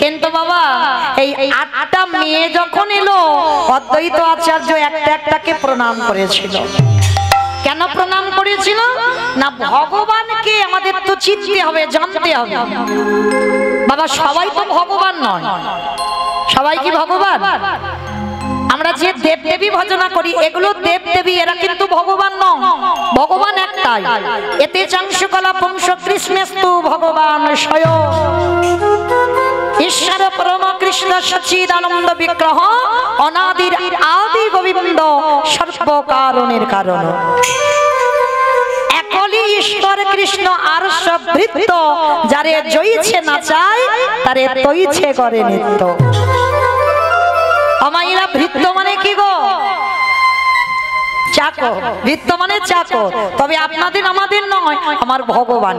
A: কিন্তু বাবা এই 8টা মেয়ে যখন এলো, অদ্বৈত আচার্য একটা একটাকে প্রণাম করেছিল। কেন প্রণাম করেছিল? না ভগবানকে আমাদের তো চিনতে হবে, জানতে হবে বাবা। সবাই তো ভগবান নয়। সবাই কি ভগবান? আমরা যে দেব দেবী ভজনা করি এগুলো দেব দেবী, এরা কিন্তু ভগবান নয়। ভগবান একটাই। এতে চাংশুকলা পুংস কৃষ্ণস্তু ভগবান স্বয়ং ঈশ্বর পরম কৃষ্ণ সচ্চিদানন্দ বিগ্রহ অনাদির আদি গোবিন্দ সর্বকারণের কারণ। একলি ঈশ্বর কৃষ্ণ আর সব ভৃত্য, যারে জয়ছে না চায় তারে তৈছে করে নিত্য। আমাইরা ভৃত্য মানে কি গো? চাকর। ভৃত্য মানে চাকর। তবে আপনাদের আমাদের নয়, আমার ভগবান।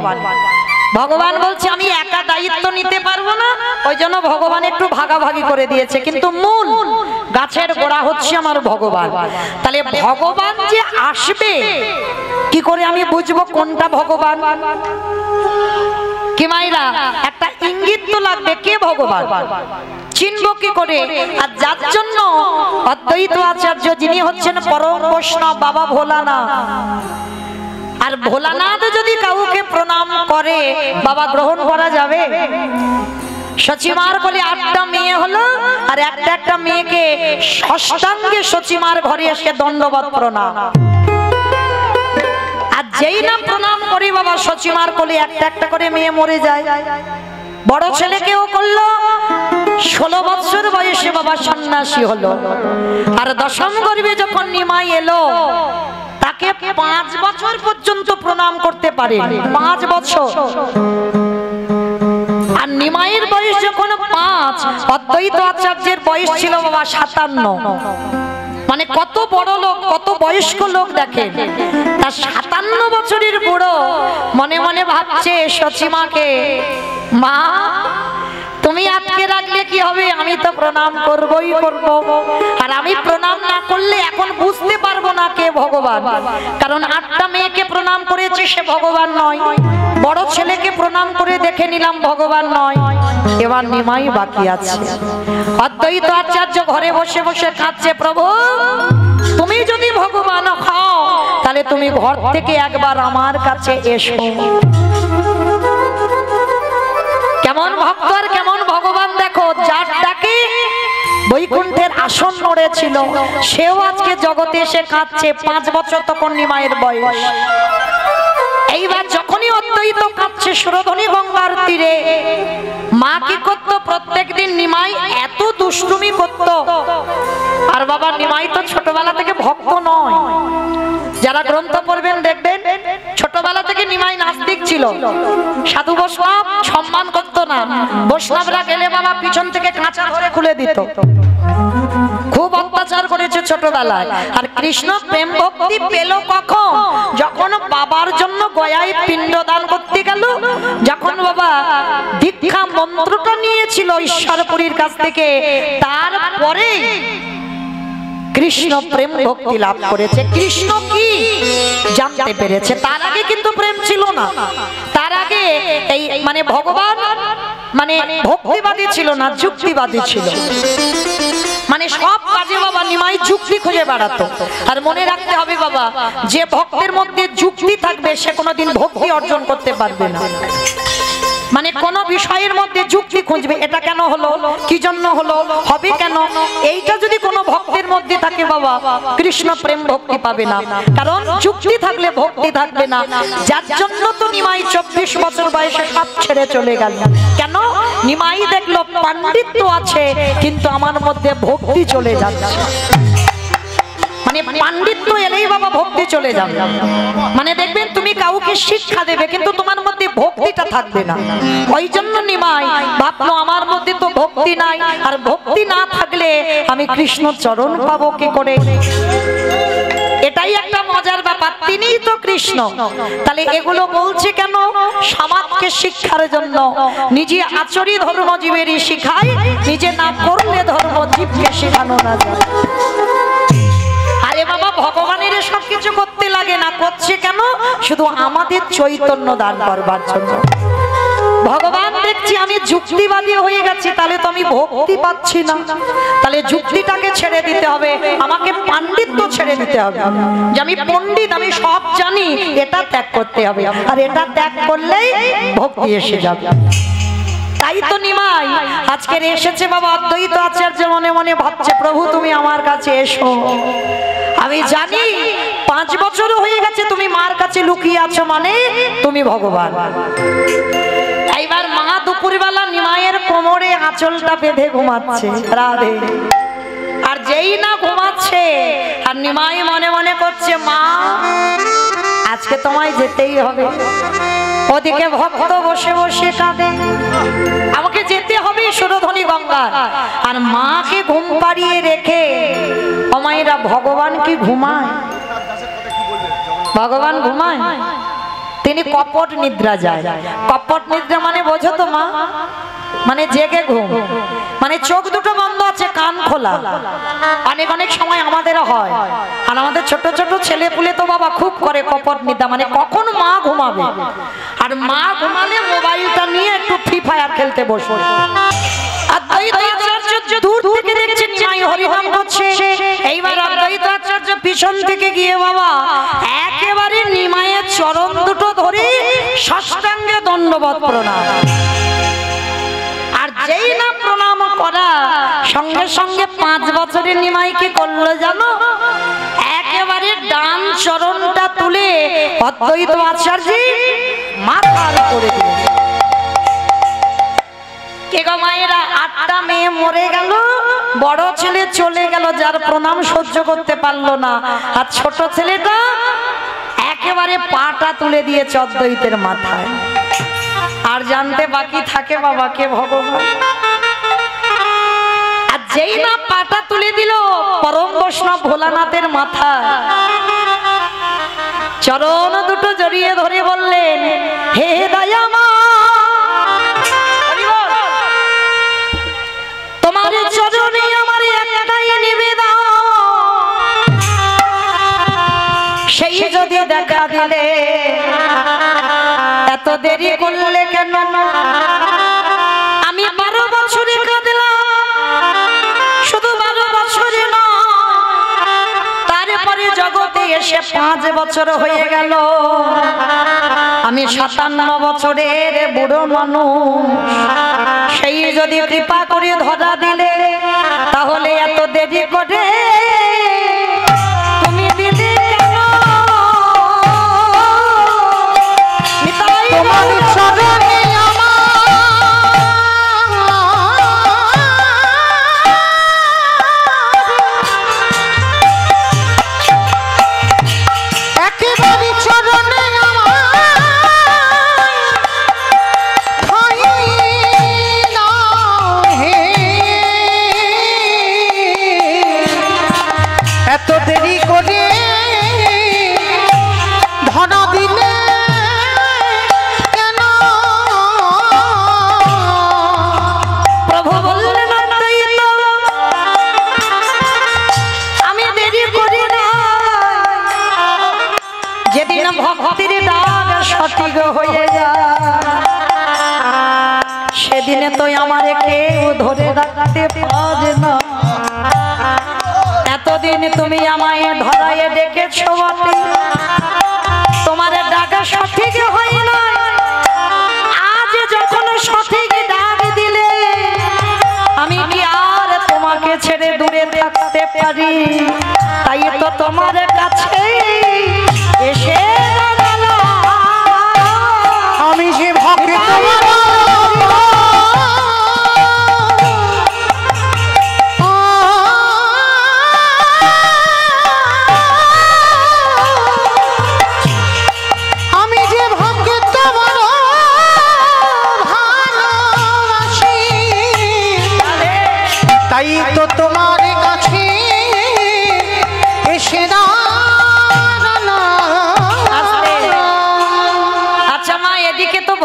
A: ভগবান বলছে আমি একা দায়িত্ব নিতে পারবো না, ওই জন্য ভগবান একটু ভাগাভাগি করে দিয়েছে, কিন্তু মূল গাছের গোড়া হচ্ছে আমার ভগবান। তাহলে ভগবান যে আসবে কি করে আমি বুঝবো কোনটা ভগবান? কি মাইরা একটা ইঙ্গিত তো লাগবে, কে ভগবান চিনব কি করে? আর যার জন্য অদ্বৈত আচার্য যিনি হচ্ছেন পরম বৈষ্ণব বাবা ভোলানাথ, আর ভোলানাথ যদি কাউকে প্রণাম করে বাবা গ্রহণ করা যাবে? সচিমার বলে 8টা মেয়ে হলো, আর একটা একটা মেয়েকে ষষ্ঠাঙ্গে সচিমার ঘরে এসে দণ্ডবত প্রণাম। আর যেই না প্রণাম করি বাবা সচিমার কোলে একটা একটা করে মেয়ে মরে যায়। বড় ছেলেকেও করলো, 16 বছর বয়সে বাবা সন্ন্যাসী হলো। আর 10ম গর্ভে যখন নিমাই এলো, তাকে 5 বছর পর্যন্ত প্রণাম করতে পারে, 5 বছর। আর নিমাইয়ের বয়স যখন 5, অদ্বৈত আচার্যের বয়স ছিল বাবা 57। মানে কত বড় লোক, কত বয়স্ক লোক দেখেন। তার 57 বছরের বুড়ো মনে মনে ভাবছে সচিমাকে, মা তুমি আজকে রাখলে কি হবে, আমি তো প্রণাম করবই করব। আর আমি প্রণাম না করলে এখন বুঝতে পারবো না কে ভগবান, কারণ 8টা মেয়েকে প্রণাম করেছে সে ভগবান নয়, বড় ছেলেকে প্রণাম করে দেখে নিলাম ভগবান নয়, এবার নিমাই বাকি আছে। অদ্বৈত আচার্য ঘরে বসে বসে কাঁদছে, প্রভু তুমি যদি ভগবান হও তাহলে তুমি ঘর থেকে একবার আমার কাছে এসো। কেমন ভক্ত আর কেমন ভগবান দেখো, যার ডাকে বৈকুণ্ঠের আসন নড়েছিল সেও আজকে জগতে এসে কাঁদছে। 5 বছর তখন নিমাইয়ের বয়স। এইবার যখনই অদ্বৈত কাঁদছে সুরধনী গঙ্গার তীরে, মা কি করত? প্রত্যেকদিন নিমাই এত দুষ্টুমি করত। আর বাবা নিমাই তো ছোটবেলা থেকে ভক্ত নয়, যারা গ্রন্থ পড়বেন দেখবেন ছোটবেলা থেকে নিমাই নাস্তিক ছিল। সাধু বৈষ্ণব সম্মান করতো না, বৈষ্ণবরা গেলে বাবা পিছন থেকে কাঁচা ধরে খুলে দিত। খুব অত্যাচার করেছে ছোটবেলায়। আর কৃষ্ণ প্রেম ভক্তি পেল কখন? যখন বাবার জন্য গয়ায় পিণ্ডদান করতে গেল, যখন বাবা দীক্ষা মন্ত্রটা নিয়েছিল ঈশ্বরপুরীর কাছ থেকে, তারপরে কৃষ্ণ প্রেম ভক্তি লাভ করেছে। কৃষ্ণ কি জানতে পেরেছে, তার আগে কিন্তু প্রেম ছিল না। তার আগে এই মানে ভগবান মানে ভক্তিবাদী ছিল না, যুক্তিবাদী ছিল। মানে সব কাজে বাবা নিমাই যুক্তি খুঁজে বেড়াতো। আর মনে রাখতে হবে বাবা, যে ভক্তের মধ্যে যুক্তি থাকবে সে কোনোদিন ভক্তি অর্জন করতে পারবে না। মানে কোন বিষয়ের মধ্যে যুক্তি খুঁজবে, এটা কেন হলো, কি জন্য হলো, হবে কেন, এইটা যদি কোনো ভক্তের মধ্যে থাকে বাবা কৃষ্ণ প্রেম ভক্তি পাবে না, কারণ যুক্তি থাকলে ভক্তি থাকবে না। যার জন্য তো নিমাই 24 বছর বয়সে সব ছেড়ে চলে গেল। কেন? নিমাই দেখলো পাণ্ডিত্য আছে কিন্তু আমার মধ্যে ভক্তি চলে যাচ্ছে। মানে পাণ্ডিত্য এলেই বাবা ভক্তি চলে যাবে। মানে দেখবেন তুমি কাউকে শিক্ষা দেবে কিন্তু তোমার মধ্যে ভক্তিটা থাকবে না। ওই জন্য নিমাই ভাবলো আমার মধ্যে তো ভক্তি নাই, আর ভক্তি না থাকলে আমি কৃষ্ণ চরণ পাবো কি করে। এটাই একটা মজার ব্যাপার, তিনিই তো কৃষ্ণ। তাহলে এগুলো বলছে কেন? সমাজকে শিক্ষার জন্য। নিজে আচরি ধর্মজীবেরই শিখায়, নিজে না করলে ধর্মজীবকে শেখানো না যায়। আরে বাবা, ভগবানের সব কিছু করতে লাগে না, করছে কেন? শুধু আমাদের চৈতন্য দান করবার জন্য। ভগবান দেখছি আমি যুক্তিবাদী হয়ে গেছি, তাহলে তো আমি ভক্তি পাচ্ছি না। তাহলে যুক্তিটাকে ছেড়ে দিতে হবে, আমাকে পাণ্ডিত্য ছেড়ে দিতে হবে। যে আমি পণ্ডিত, আমি সব জানি, এটা ত্যাগ করতে হবে। আর এটা ত্যাগ করলেই ভক্তি এসে যাবে। তাই তো নিমাই আজকের এসেছে বাবা অদ্বৈত আচার্য মনে মনে ভাবছে, প্রভু তুমি আমার কাছে এসো। আমি জানি 5 বছর হয়ে গেছে তুমি মার কাছে লুকিয়ে আছো, মানে তুমি ভগবান। এইবার মা দুপুরবেলা নিমাইয়ের কোমরে আঁচলটা বেঁধে ঘুমাচ্ছে, রাধে। আর যেই না ঘুমাচ্ছে, আর নিমাই মনে মনে করছে, মা আজকে তোমায় যেতেই হবে। ওদিকে ভক্ত বসে বসে কাঁদে, আমাকে যেতে হবে সুরধনী গঙ্গা। আর মাকে ঘুম পাড়িয়ে রেখে অমায়েরা ভগবান কি ঘুমায়? ভগবান ঘুমায়? তিনি কপট নিদ্রা যায়। কপট নিদ্রা মানে বোঝো তো মা? মানে জেগে ঘুম, মানে চোখ দুটো বন্ধ আছে, কান খোলা। অনেক অনেক সময় আমাদেরও হয়। আর আমাদের ছোট ছোট ছেলে পুলে তো বাবা খুব করে কপট নিদ্রা, মানে কখন মা ঘুমাবে। আর মা ঘুমালে মোবাইলটা নিয়ে একটু ফ্রি ফায়ার খেলতে বসবে। দূর থেকে দেখছেন নিমাই হরিনাম করছে। এইবার অদ্বৈত আচার্য পিছন থেকে গিয়ে বাবা একেবারে নিমাইয়ের চরণ দুটো ধরে সাষ্টাঙ্গে দণ্ডবত প্রণাম। আর যেই না প্রণাম করা সঙ্গে সঙ্গে 5 বছরের নিমাই কি করলো জানো? একেবারে ডান চরণটা তুলে অদ্বৈত আচার্য মাথার উপরে দিল। কে গো মায়েরা, 8টা মেয়ে মরে গেল, বড় ছেলে চলে গেল, যার প্রণাম সহ্য করতে পারলো না। আর ছোট ছেলেটা একেবারে পাটা তুলে দিয়েছে অদ্বৈতের মাথায়। আর জানতে বাকি থাকে বাবা কে ভগবান। আর যেই না পাটা তুলে দিল পরম বৈষ্ণব ভোলানাথের মাথায়, চরণ দুটো জড়িয়ে ধরে বললেন, হে দয়ামা, তোমার চরণে আমার একটাই নিবেদন, সেই যদি দেখা দিলে, এত দেরি করলে কেন? আমি 12 বছরে কাঁদলাম, শুধু 12 বছরে নয়, তারপরে জগতে এসে 5 বছর হয়ে গেল। আমি 57 বছরের বুড়ো মানুষ, সেই যদি কৃপা করে ধরা দিলে, তাহলে এত দেরি করে তুমি দিলে কেন?
B: তোমার চরণে একেবারে চরণে এত দেরি করে ধরা দিলে কেন?
A: প্রভু বললেন, আমি দেরি করি না। যেদিন ভক্তির ডাক সঠিক হয়ে যায়, সেদিনে তো আমারে কেউ ধরে রাখতে পারে না। এতদিন তুমি আমায় ধরায় ডেকেছো বটে, তোমার ডাকা সঠিক হয় না। আজ যখন সঠিক ডাক দিলে, আমি কি আর তোমাকে ছেড়ে দূরে থাকতে পারি? তাই তো তোমার কাছে এসে
B: আমি যে ভক্ত তাই তো তোমার কাছে এসে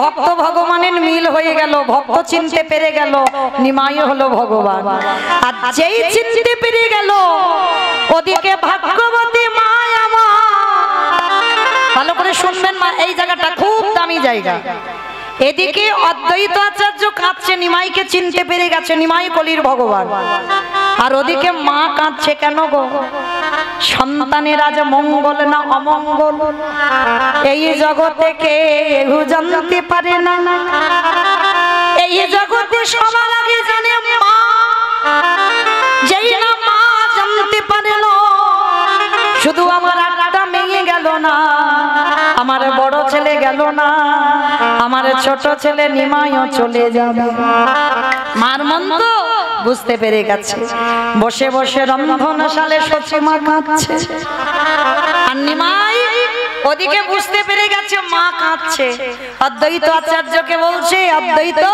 A: ভক্ত ভগবানের মিল হয়ে গেল, ভক্ত চিনতে পেরে গেল নিমাই হলো ভগবান। আর যেই চিনতে পেরে গেল ওদিকে ভাগ্যবতী মা আমার, ভালো করে শুনবেন মা, এই জায়গাটা খুব দামি জায়গা। এদিকে অদ্বৈত আচার্য কাঁদছে, নিমাইকে চিনতে পেরে গেছে, নিমাই কলির ভগবান। আর ওদিকে মা কাঁদছে, কেন গো? সন্তানের আজ মঙ্গল না অমঙ্গল এই জগতে কেউ জানতে পারে না। এই জগতে সবার আগে জানে মা, যেই না মা জানতে পারে না। শুধু আমার একটা মেয়ে গেল না, আমার বড় ছেলে গেল না, আমার ছোট ছেলে নিমাইও চলে যাবে। মার মন তো বুঝতে পেরে গেছে, বসে বসে রন্ধনশালে সচিমা কাঁদছে। আর নিমাই ওদিকে বুঝতে পেরে গেছে মা কাঁদছে। অদ্বৈত আচার্যকে বলছে, অদ্বৈত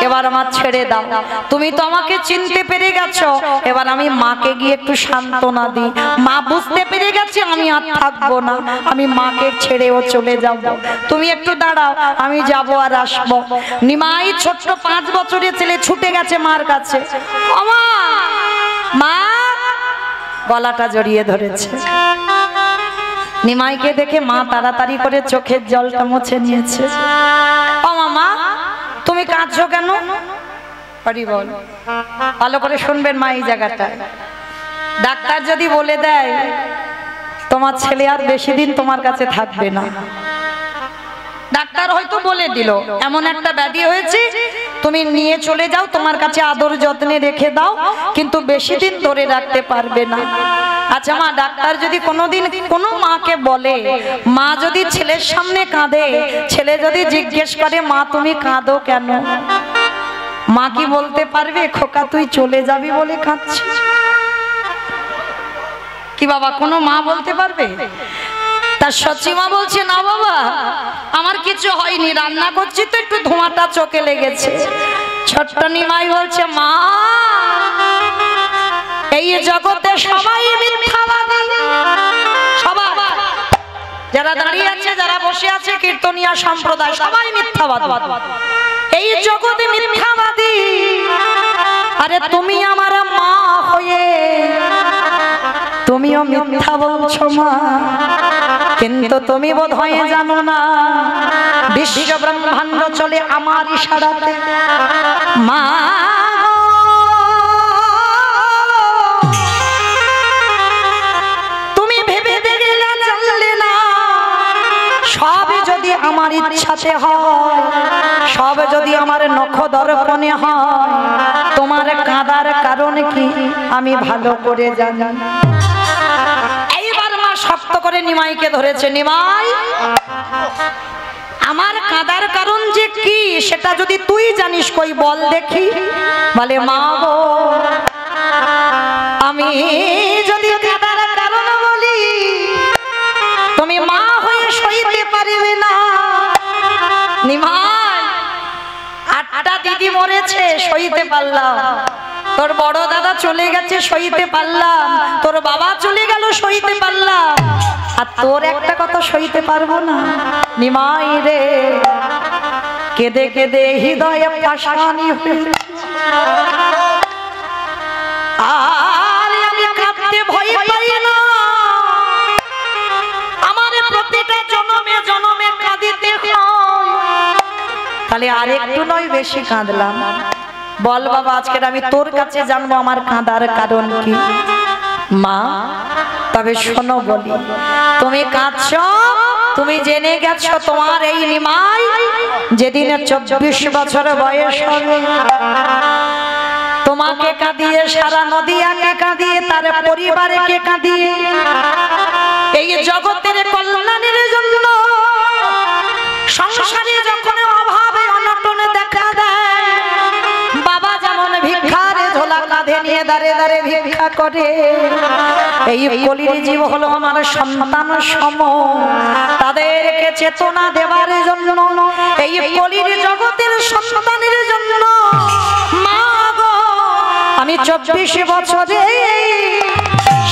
A: এবার আমার ছেড়ে দাও, তুমি তো আমাকে চিনতে পেরে গেছো, এবার আমি মাকে গিয়ে একটু সান্ত্বনা দিই। মা বুঝতে পেরে গেছে আমি আর থাকবো না, আমি মাকে ছেড়েও চলে যাব, তুমি একটু দাঁড়াও, আমি যাব আর আসবো। নিমাই ছোট্ট 5 বছরের ছেলে ছুটে গেছে মার কাছে। ওমা মা, গলাটা জড়িয়ে ধরেছে। নিমাইকে দেখে মা তাড়াতাড়ি করে চোখের জলটা মুছে নিয়েছে। ও মামা, তুমি কাঁদছো কেন? বল, ভালো করে শুনবেন মা এই জায়গাটা। ডাক্তার যদি বলে দেয় তোমার ছেলে আর বেশি দিন তোমার কাছে থাকবে না, ডাক্তার হয়তো বলে দিল এমন একটা ব্যাধি হয়েছে, তুমি নিয়ে চলে যাও, তোমার কাছে আদর যত্নে রেখে দাও, কিন্তু বেশি দিন ধরে রাখতে পারবে না। আচ্ছা মা, ডাক্তার যদি কোনোদিন কোনো মাকে বলে, মা যদি ছেলের সামনে কাঁদে, ছেলে যদি জিজ্ঞেস করে মা তুমি কাঁদো কেন, মা কি বলতে পারবে খোকা তুই চলে যাবি বলে কাঁদছিস? কি বাবা কোনো মা বলতে পারবে? তার সচিমা বলছে, না বাবা আমার কিছু হয়নি, রান্না করছি তো একটু ধোঁয়াটা চোখে লেগেছে। ছোট্ট নিমাই বলছে, মা এই জগতে সবাই মিথ্যাবাদী, সবাই যারা দাঁড়িয়ে আছে, যারা বসে আছে, কীর্তনিয়া সম্প্রদায় সবাই মিথ্যাবাদী, এই জগতে মিথ্যাবাদী। আরে তুমি আমার মা হয়ে তুমিও মিথ্যা বলছো মা, কিন্তু তুমি বোধহয় জানো না বিশ্ব ব্রহ্মাণ্ড চলে আমার ইশারাতে। মা তুমি ভেবে দেখলে না, জানলে না, সব যদি আমার ইচ্ছাতে হয়, সব যদি আমার নখ দর্পণে হয়, তোমার কাঁদার কারণ কি আমি ভালো করে জানি। এইবার মা শক্ত করে নিমাইকে ধরেছে। নিমাই, আমার কাঁদার কারণ যে কি সেটা যদি তুই জানিস কই বল দেখি। বলে মা গো, আমি যদি কাঁদার কারণ বলি তুমি মা হয়ে সইতে পারবে না। নিমাই, 8টা দিদি মরেছে সইতে পারলাম, তোর বড় দাদা চলে গেছে সইতে পারলাম, তোর বাবা চলে গেল সইতে পারলাম, আর তোর একটা কথা সইতে পারবো না। নিমাই রে, কেঁদে কেঁদে হৃদয়ে পাশানি হয়ে, আর আমি কাঁদতে ভয় পাই না, আমার প্রতিটা জন্মে জন্মে কাঁদিতে হয়, তাহলে আর একটু নয় বেশি কাঁদলাম। বল বাবা, আজকের আমি তোর কাছে জানবো আমার কাঁদার কারণ কি। মা তবে শোনো বলি, তুমি কাঁদছো, তুমি জেনে গেছো তোমার এই নিমাই যেদিন 24 বছর বয়স হবে, তোমাকে কাঁদিয়ে সারা নদিয়াকে কাঁদিয়ে তার পরিবারকে কাঁদিয়ে এই জগতের কল্যাণের জন্য সংসারে যখন অভাবে অনটনে দেখা দেয়, বাবা যেমন ভিক্ষার ঝোলা কাঁধে নিয়ে দাঁড়ে দাঁড়ে ভিক্ষা করে, এই কলির জীব হলো আমার সন্তান সম, তাদেরকে চেতনা দেওয়ার জন্য, এই কলির জগতের সন্তানের জন্য মা গো আমি 24 বছরে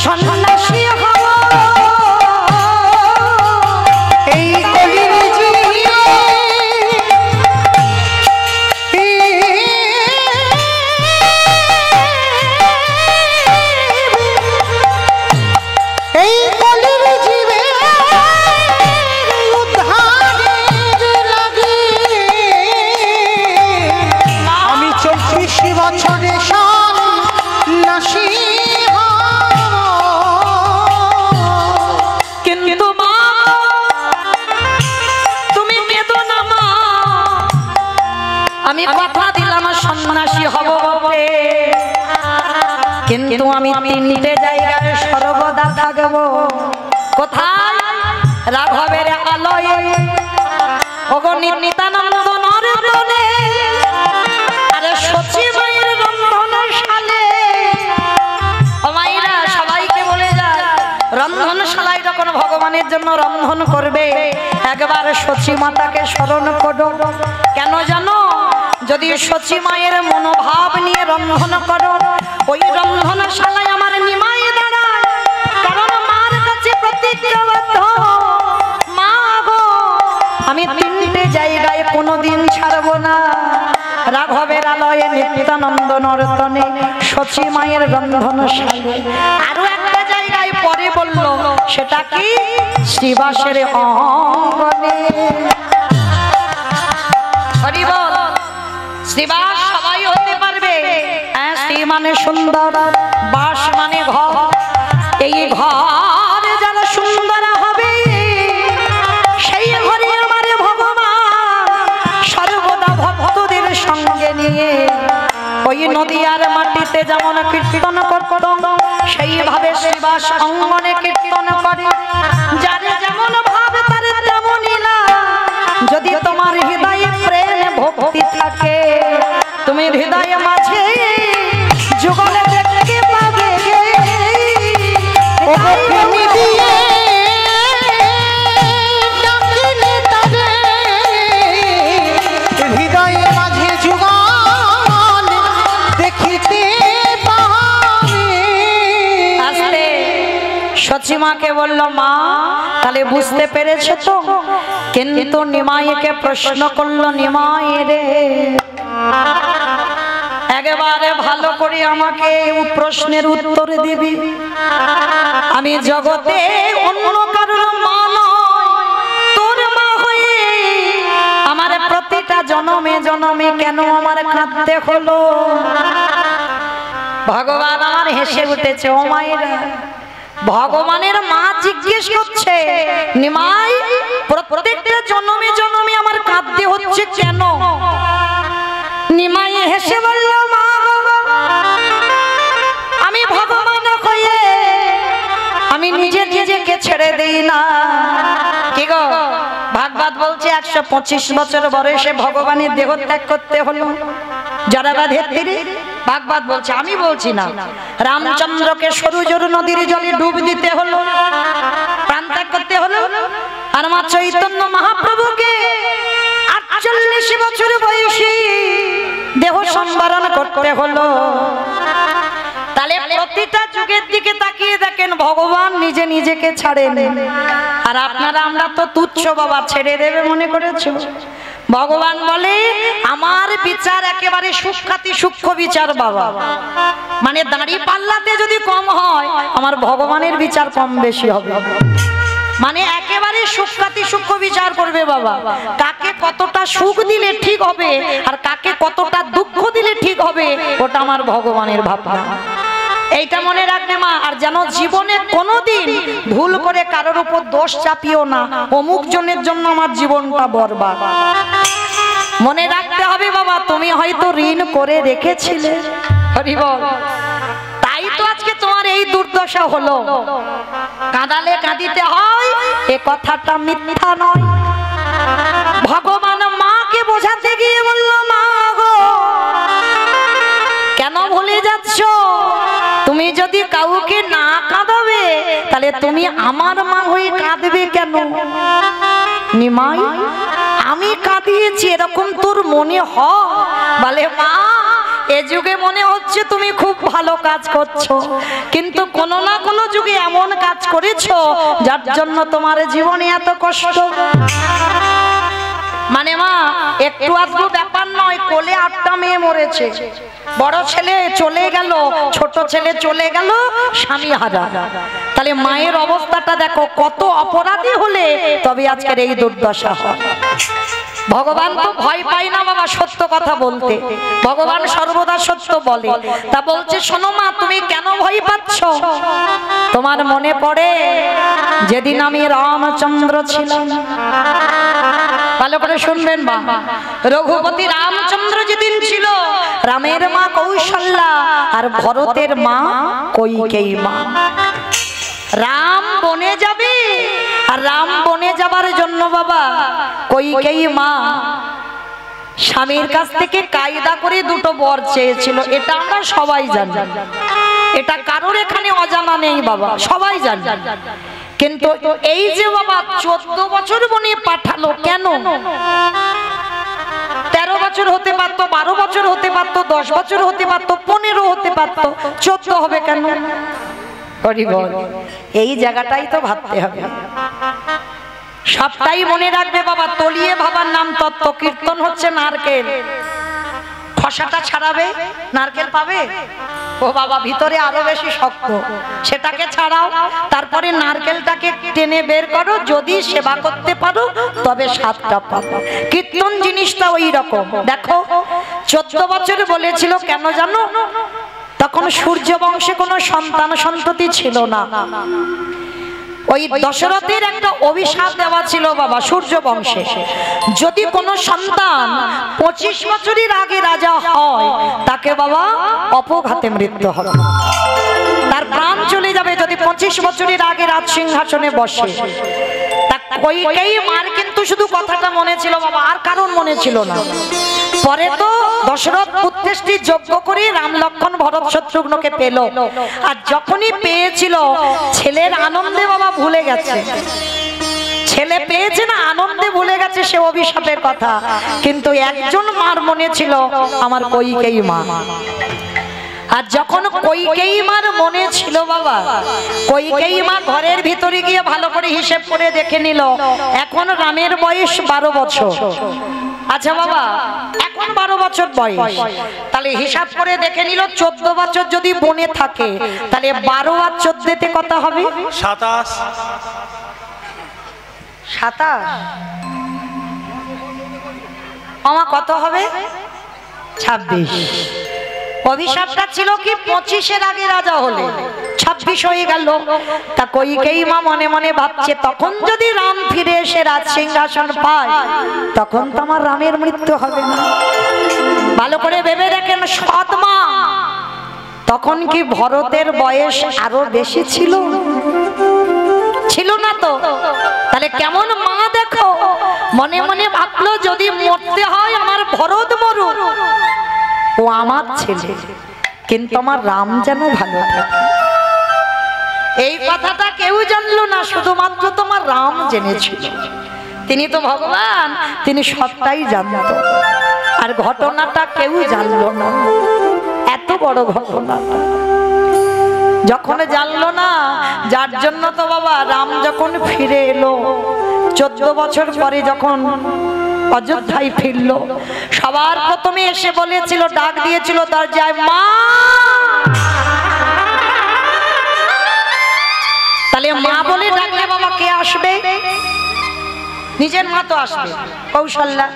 A: সন্ন্যাসী হব।
B: এই কলির জীব
A: কথা দিলাম সন্ন্যাসী হব বটে, কিন্তু আমি তিনটে জায়গায় সর্বদা থাকবো। কোথায়? রাঘবের আলয়ে, ওগো নিত্যানন্দ নরতনে, আরে সচি মায়ের রন্ধনশালে। ও মায়েরা সবাইকে বলে যায়, রন্ধনশালায় যখন ভগবানের জন্য রন্ধন করবে একবার সচি মাতাকে স্মরণ করো। কেন জানো? যদি সচি মায়ের মনোভাব নিয়ে রন্ধন করো, ওই রন্ধনশালায় আমার নিমাই দাঁড়ায়। কারণ মার কাছে প্রতিজ্ঞাবদ্ধ, মা গো আমি তিনটে জায়গায় কোনোদিন ছাড়বো না। রাঘবের আলয়ে, নিত্যানন্দ নর্তনে, সচি মায়ের রন্ধনশালায়। আরো একটা জায়গায় পরে বললো, সেটা কি? শ্রীবাসের অঙ্গনে। হরি বল। শ্রীবাস সবাই হতে পারবে। শ্রী মানে সুন্দর, বাস মানে ঘর। এই ঘর যারা সুন্দর হবে, সেই ঘরে আমার ভগবান সর্বদা ভক্তদের সঙ্গে নিয়ে ওই নদীয়ার মাটিতে যেমন কীর্তন করত, সেইভাবে শ্রীবাস অঙ্গনে কীর্তন করে। যার যেমন ভাব তার তেমনই না। যদি তোমার হৃদয়ে প্রেম ভক্তি থাকে, তুমি হৃদয়ে মাঝে যুগলে দেখতে পাবে।
B: হৃদয়ে মাঝে যুগল দেখিতে পাবে।
A: আস্তে সচিমাকে বলল, মা তাহলে বুঝতে পেরেছ তো? কিন্তু নিমাইকে প্রশ্ন করলো, নিমাই রে একেবারে ভালো করে আমাকে প্রশ্নের উত্তর দিবি। আমি জগতে অন্য কারোর মা নয়, তোর মা হয়ে আমার প্রতিটা জনমে জনমে কেন আমার কাঁদতে হলো? ভগবান আমার হেসে উঠেছে। ও মায়েরা, ভগবানের মা জিজ্ঞেস করছে, নিমাই প্রত্যেকটা জন্মে জন্মে আমার কাঁদতে হচ্ছে কেন? নিমাই হেসে বলল, মা আমি ভগবান হয়ে আমি নিজে নিজেকে ছেড়ে দেই না। কি গো, ভাগবত বলছে 125 বছর বয়সে ভগবানের দেহ ত্যাগ করতে হলো। যারা ধেত্রী ভাগবত বলছে, আমি বলছি না। রামচন্দ্রকে সরুজর নদীর জলে ডুব দিতে হলো, প্রাণ ত্যাগ করতে হলো। আর মা চৈতন্য মহাপ্রভুকে 48 বছর বয়সে দেহ সম্বরণ করতে হলো। তাহলে প্রতিটা যুগের দিকে তাকিয়ে দেখেন, ভগবান নিজে নিজেকে ছাড়েন। আর আপনারা আমরা তো তুচ্ছ বাবা, ছেড়ে দেবে মনে করেছো। ভগবান বলে, আমার বিচার একেবারে সুখ্যাতি সূক্ষ্ম বিচার বাবা। মানে দাঁড়ি পাল্লাতে যদি কম হয়, আমার ভগবানের বিচার কম বেশি হবে। মানে একেবারে সুখ্যাতি সূক্ষ্ম বিচার করবে বাবা। কাকে কতটা সুখ দিলে ঠিক হবে আর কাকে কতটা দুঃখ দিলে ঠিক হবে, ওটা আমার ভগবানের ভাবনা। এইটা মনে রাখবে মা। আর যেন জীবনে কোনোদিন ভুল করে কারোর উপর দোষ চাপিও না, অমুক জনের জন্য আমার জীবনটা বরবাদ। মনে রাখতে হবে বাবা, তুমি হয়তো ঋণ করে রেখেছিলে। হরি বল। তাই তো আজকে তোমার এই দুর্দশা হলো। কাঁদালে কাঁদিতে হয়, এ কথাটা মিথ্যা নয়। ভগবান মাকে বোঝাতে গিয়ে বলল, মা গো কেন ভুলে যাচ্ছ? তুমি যদি কাউকে না কাঁদাবে, তাহলে তুমি আমার মা হয়ে কাঁদবে কেন? নিমাই, আমি কাঁদিয়েছি এরকম তোর মনে হয়? বলে, মা এ যুগে মনে হচ্ছে তুমি খুব ভালো কাজ করছো, কিন্তু কোনো না কোনো যুগে এমন কাজ করেছো যার জন্য তোমার জীবনে এত কষ্ট। মানে মা একটু আধটু ব্যাপার নয়, কোলে 8টা মেয়ে মরেছে। বড় ছেলে চলে গেল, ছোট ছেলে চলে গেল, স্বামী হারা। তাহলে মায়ের অবস্থাটা দেখো, কত অপরাধী হলে তবে আজকের এই দুর্দশা হয়। ভগবান তো ভয় পায় না বাবা সত্য কথা বলতে, ভগবান সর্বদা সত্য বলে। তা বলছে, শোনো মা, তুমি কেন ভয় পাচ্ছ? তোমার মনে পড়ে যেদিন আমি রামচন্দ্র ছিলাম? ভালো করে শুনবেন মা। রঘুপতি রামচন্দ্র যেদিন ছিল, রামের মা কৌশল্যা আর ভরতের মা কইকেয়ী মা। রাম বনে যাবে, আর রাম বনে যাবার জন্য বাবা কইকেয়ী মা স্বামীর কাছ থেকে কায়দা করে দুটো বর চেয়েছিল। এটা আমরা সবাই জানি, এটা কারোর এখানে অজানা নেই বাবা, সবাই জানি। কিন্তু এই যে বাবা 14 বছর বনে পাঠালো কেন? 13 বছর হতে পারতো, 12 বছর হতে পারতো, 10 বছর হতে পারতো, 15 হতে পারতো, 14 হবে কেন? এই জায়গাটাই তো ভাবতে হবে, সবটাই মনে রাখবে বাবা। তলিয়ে ভাবার নাম তত্ত্ব। কীর্তন হচ্ছে নারকেল, খোসাটা ছাড়াবে, নারকেল পাবে। ও বাবা ভিতরে আরো বেশি শক্ত, সেটাকে ছাড়াও, তারপরে নারকেলটাকে টেনে বের করো। যদি সেবা করতে পারো তবে স্বাদটা পাবো। কীর্তন জিনিসটা ওই রকম। দেখো 14 বছর বলেছিল কেন জানো? তখন সূর্য বংশে কোনো সন্তান সন্ততি ছিল না। ওই দশরথের একটা অভিশাপ দেওয়া ছিল বাবা সূর্য বংশে, যদি কোনো সন্তান 25 বছরের আগে রাজা হয় তাকে বাবা অপঘাতে মৃত্যু হবে, তার প্রাণ চলে যাবে যদি 25 বছরের আগে রাজ সিংহাসনে বসে। কইকেয়ী মার কিন্তু শুধু কথাটা মনে ছিল বাবা, আর কারণ মনে ছিল না। পরে তো দশরথ পুত্রেষ্টি যজ্ঞ করে রাম লক্ষ্মণ ভরত শত্রুঘ্নকে পেল, আর যখনই পেয়েছিল ছেলের আনন্দে বাবা ভুলে গেছে। ছেলে পেয়েছে না, আনন্দে ভুলে গেছে সে অভিশাপের কথা। কিন্তু একজন মার মনে ছিল, আমার কইকেয়ী মা। আর যখন কইকেয়ী মার মনে ছিল বাবা, কইকেয়ী মা ঘরের ভিতরে গিয়ে ভালো করে হিসেব করে দেখে নিল, এখন রামের বয়স 12 বছর। আচ্ছা বাবা, এখন 12 বছর বয়স, তাহলে হিসাব করে দেখে নিল 14 বছর যদি বনে থাকে, তাহলে 12 আর 14তে কত হবে?
B: 27।
A: 27 আমার কত হবে? 26। অভিশাপটা ছিল কি 25-এর আগে রাজা হলে, 26 হয়ে গেল। তা কইকেয়ী মা মনে মনে ভাবছে, তখন যদি রাম ফিরে এসে রাজ সিংহাসন পায় তখন তো আমার রামের মৃত্যু হবে না। ভালো করে ভেবে দেখেন, সৎ মা। তখন কি ভরতের বয়স আরো বেশি ছিল? ছিল না তো। তাহলে কেমন মা দেখো, মনে মনে ভাবলো যদি মরতে হয় আমার ভরত মরুক, ও আমার ছেলে, কিন্তু আমার রাম যেন ভালো থাকে। এই কথাটা কেউ জানলো না, শুধুমাত্র তোমার রাম জেনেছিল। তিনি তো ভগবান, তিনি সবটাই জানত। আর ঘটনাটা কেউ জানলো না, এত বড় ঘটনাটা যখন জানলো না, যার জন্য তো বাবা রাম যখন ফিরে এলো 14 বছর পরে, যখন অযোধ্যায় ফিরল, সবার প্রথমে এসে বলেছিল, ডাক দিয়েছিল দরজায়, মা। তাহলে মা বলে ডাকলে বাবা কে আসবে? নিজের মা তো আসবে। কৌশল্যা,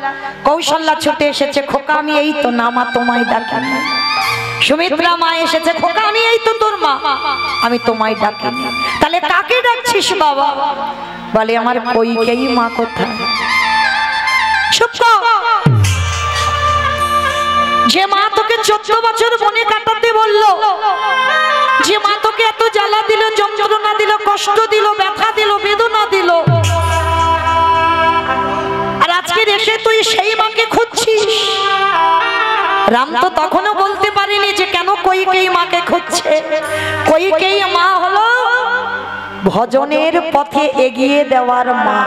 A: কৌশল্যা ছুটে এসেছে, খোকা আমি এই তো না মা, তোমায় ডাকি। সুমিত্রা মা এসেছে, খোকা আমি এই তো তোর মা, আমি তোমায় ডাকি। তাহলে কাকে ডাকছিস বাবা? বলে আমার কইকেয়ী মা কোথায়? যে মা তোকে 14 বছর বনে কাটাতে বললো, যে মা তোকে এত জ্বালা দিল, যন্ত্রণা দিল, কষ্ট দিল, ব্যথা দিল, বেদনা দিল, আর আজকে এসে তুই সেই মাকে খুঁজছিস। রাম তো তখনও বলতে পারেনি যে কেন কইকেয়ী মাকে খুঁজছে। কইকেয়ী মা হলো ভজনের পথে এগিয়ে দেওয়ার মা।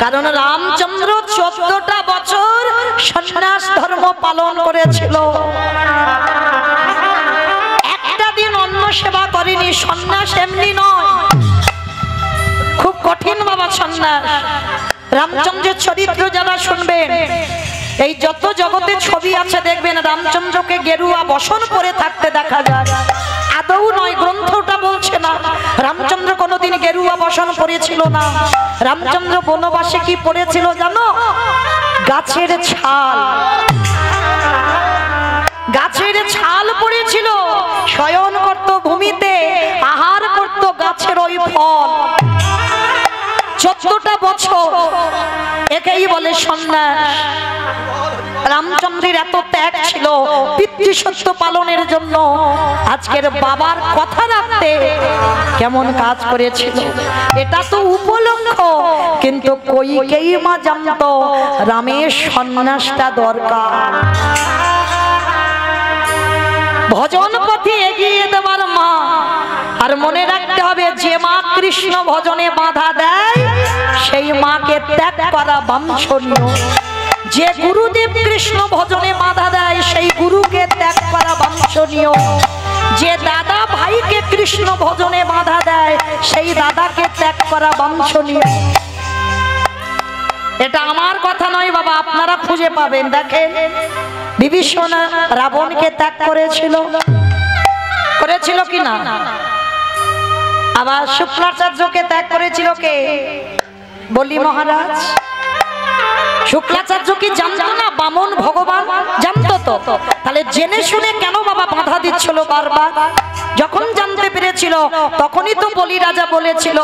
A: কারণ রামচন্দ্র 14টা বছর সন্ন্যাস ধর্ম পালন করেছিল, একটা দিন অন্ন সেবা করেনি। সন্ন্যাস এমনি নয়, খুব কঠিন বাবা সন্ন্যাস। রামচন্দ্রের চরিত্র যারা শুনবেন, এই যত জগতে ছবি আছে দেখবেন রামচন্দ্রকে গেরুয়া বসন পরে থাকতে দেখা যায়। আদৌ নয়, গ্রন্থটা বলছে না রামচন্দ্র কোনোদিন গেরুয়া বসন পরেছিল না। রামচন্দ্র বনবাসে কি পড়েছিল জানো? গাছের ছাল, গাছের ছাল পড়েছিল। শয়ন করত ভূমিতে, আহার করত গাছের ওই ফল। 14টা বছর একেই বলে সন্ন্যাস। রামচন্দ্রের এত ত্যাগ ছিল পিতৃসত্য পালনের জন্য। আজকের বাবার কথা রাখতে কেমন কাজ করেছিল, এটা তো উপলক্ষ। কিন্তু কইকেয়ী মা জানতো রামের সন্ন্যাসটা দরকার। ভজন পথে এগিয়ে দেওয়ার মা। আর মনে রাখতে হবে, যে মা কৃষ্ণ ভজনে বাধা দেয় সেই মাকে ত্যাগ করা বাঞ্ছনীয়। যে গুরুদেব কৃষ্ণ ভজনে বাধা দেয় সেই গুরুকে ত্যাগ করা বাঞ্ছনীয়। যে দাদা ভাইকে কৃষ্ণ ভজনে বাধা দেয় সেই দাদাকে ত্যাগ করা বাঞ্ছনীয়। এটা আমার কথা নয় বাবা, আপনারা খুঁজে পাবেন। দেখেন বিভীষণ রাবণকে ত্যাগ করেছিল, করেছিল কি না? আবার শুক্রাচার্যকে ত্যাগ করেছিল কে? বলি মহারাজ। শুক্রাচার্য কি জানতো না বামন ভগবান? জানতো তো। তাহলে জেনে শুনে কেন বাবা বাধা দিচ্ছিল বারবার? যখন জানতে পেরেছিল তখনই তো বলি রাজা বলেছিল,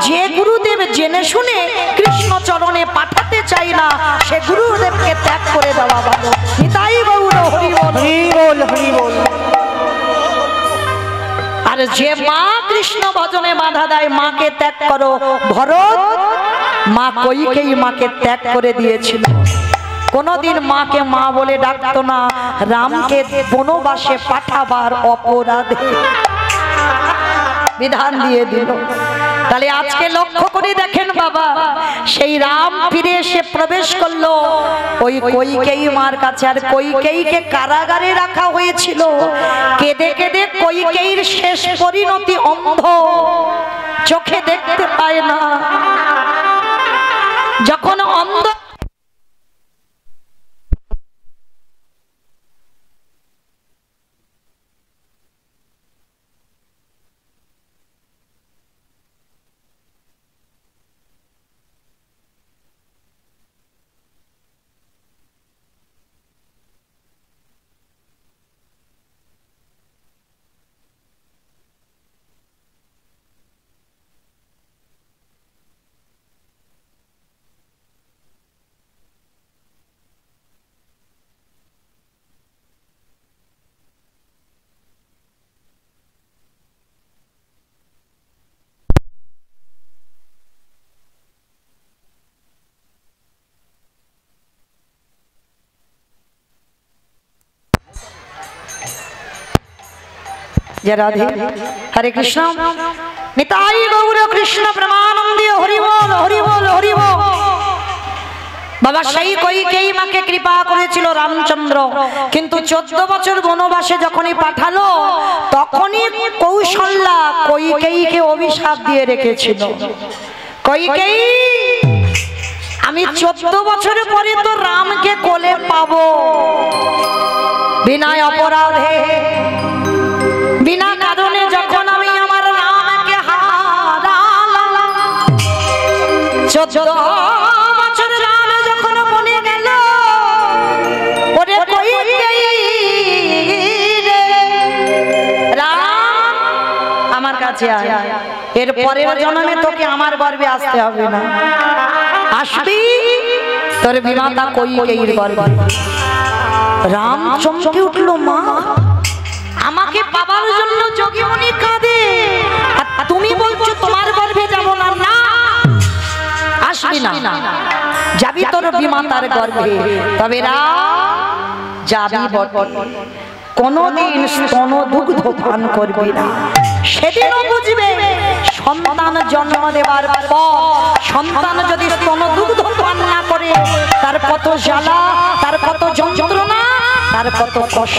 A: যে গুরুদেব জেনে শুনে কৃষ্ণ চরণে পাঠাতে চাই না সে গুরুদেবকে ত্যাগ করে দেওয়া ভালো। নিতাই গৌর হরি বল, হরি বল, হরি বল। আর যে মা কৃষ্ণ ভজনে বাধা দেয় মাকে ত্যাগ করো। ভরত মা কইকেয়ী মাকে ত্যাগ করে দিয়েছিল। কোনদিন মাকে মা বলে ডাকতো না, রামকে বনবাসে পাঠাবার অপরাধে বিধান দিয়ে দিল। তাহলে আজকে লক্ষ্য করে দেখেন বাবা, সেই রাম ফিরে এসে প্রবেশ করলো ওই কইকেয়ী মার কাছে। আর কইকেয়ীকে কারাগারে রাখা হয়েছিল। কেঁদে কেঁদে কইকেয়ীর শেষ পরিণতি অন্ধ, চোখে দেখতে পায় না। যখন অন্ধ जय राधे। हरे कृष्ण। निताई गौर कृष्ण प्रेमानंदी। हरि बोल, हरि बोल, हरि बोल। বাবা সেই কইকেয়ী মাকে কৃপা করেছিল রামচন্দ্র, কিন্তু 14 বছর বনবাসে যখনই পাঠালো তখনই কৌশল্যা কইকেয়ীকে অভিশাপ দিয়ে রেখেছিল। কইকেয়ী, আমি 14 বছরের পরে তো রামকে কোলে পাবো বিনা অপরাধে, বিনা কারণে। যখন আমি আমার রামকে হারালাম, 14 বছর রাম যখন বনে গেল, ওরে কইকেয়ী রে, রাম আমার কাছে আয়, এর পরের জন্মে তোকে আমার গর্ভে আসতে হবে না, আসবি তোর বিমাতা কইকেয়ীর গর্ভে। রাম চমকে উঠলো, মা আমাকে পাবার জন্য যোগীমণি কাঁদে, আর তুমি বলছো তোমার গর্ভে যাব না? না, আসবি না, যাবি তোর বিমাতার গর্ভে। তবে যাবি বটে, কোনদিন স্তন দুগ্ধ পান করবি না। সেদিনও বুঝবে সন্তান জন্ম দেবার পর সন্তান যদি স্তন দুগ্ধ পান না করে তার কত জ্বালা, তার কত যন্ত্রণা, তার কত কষ্ট।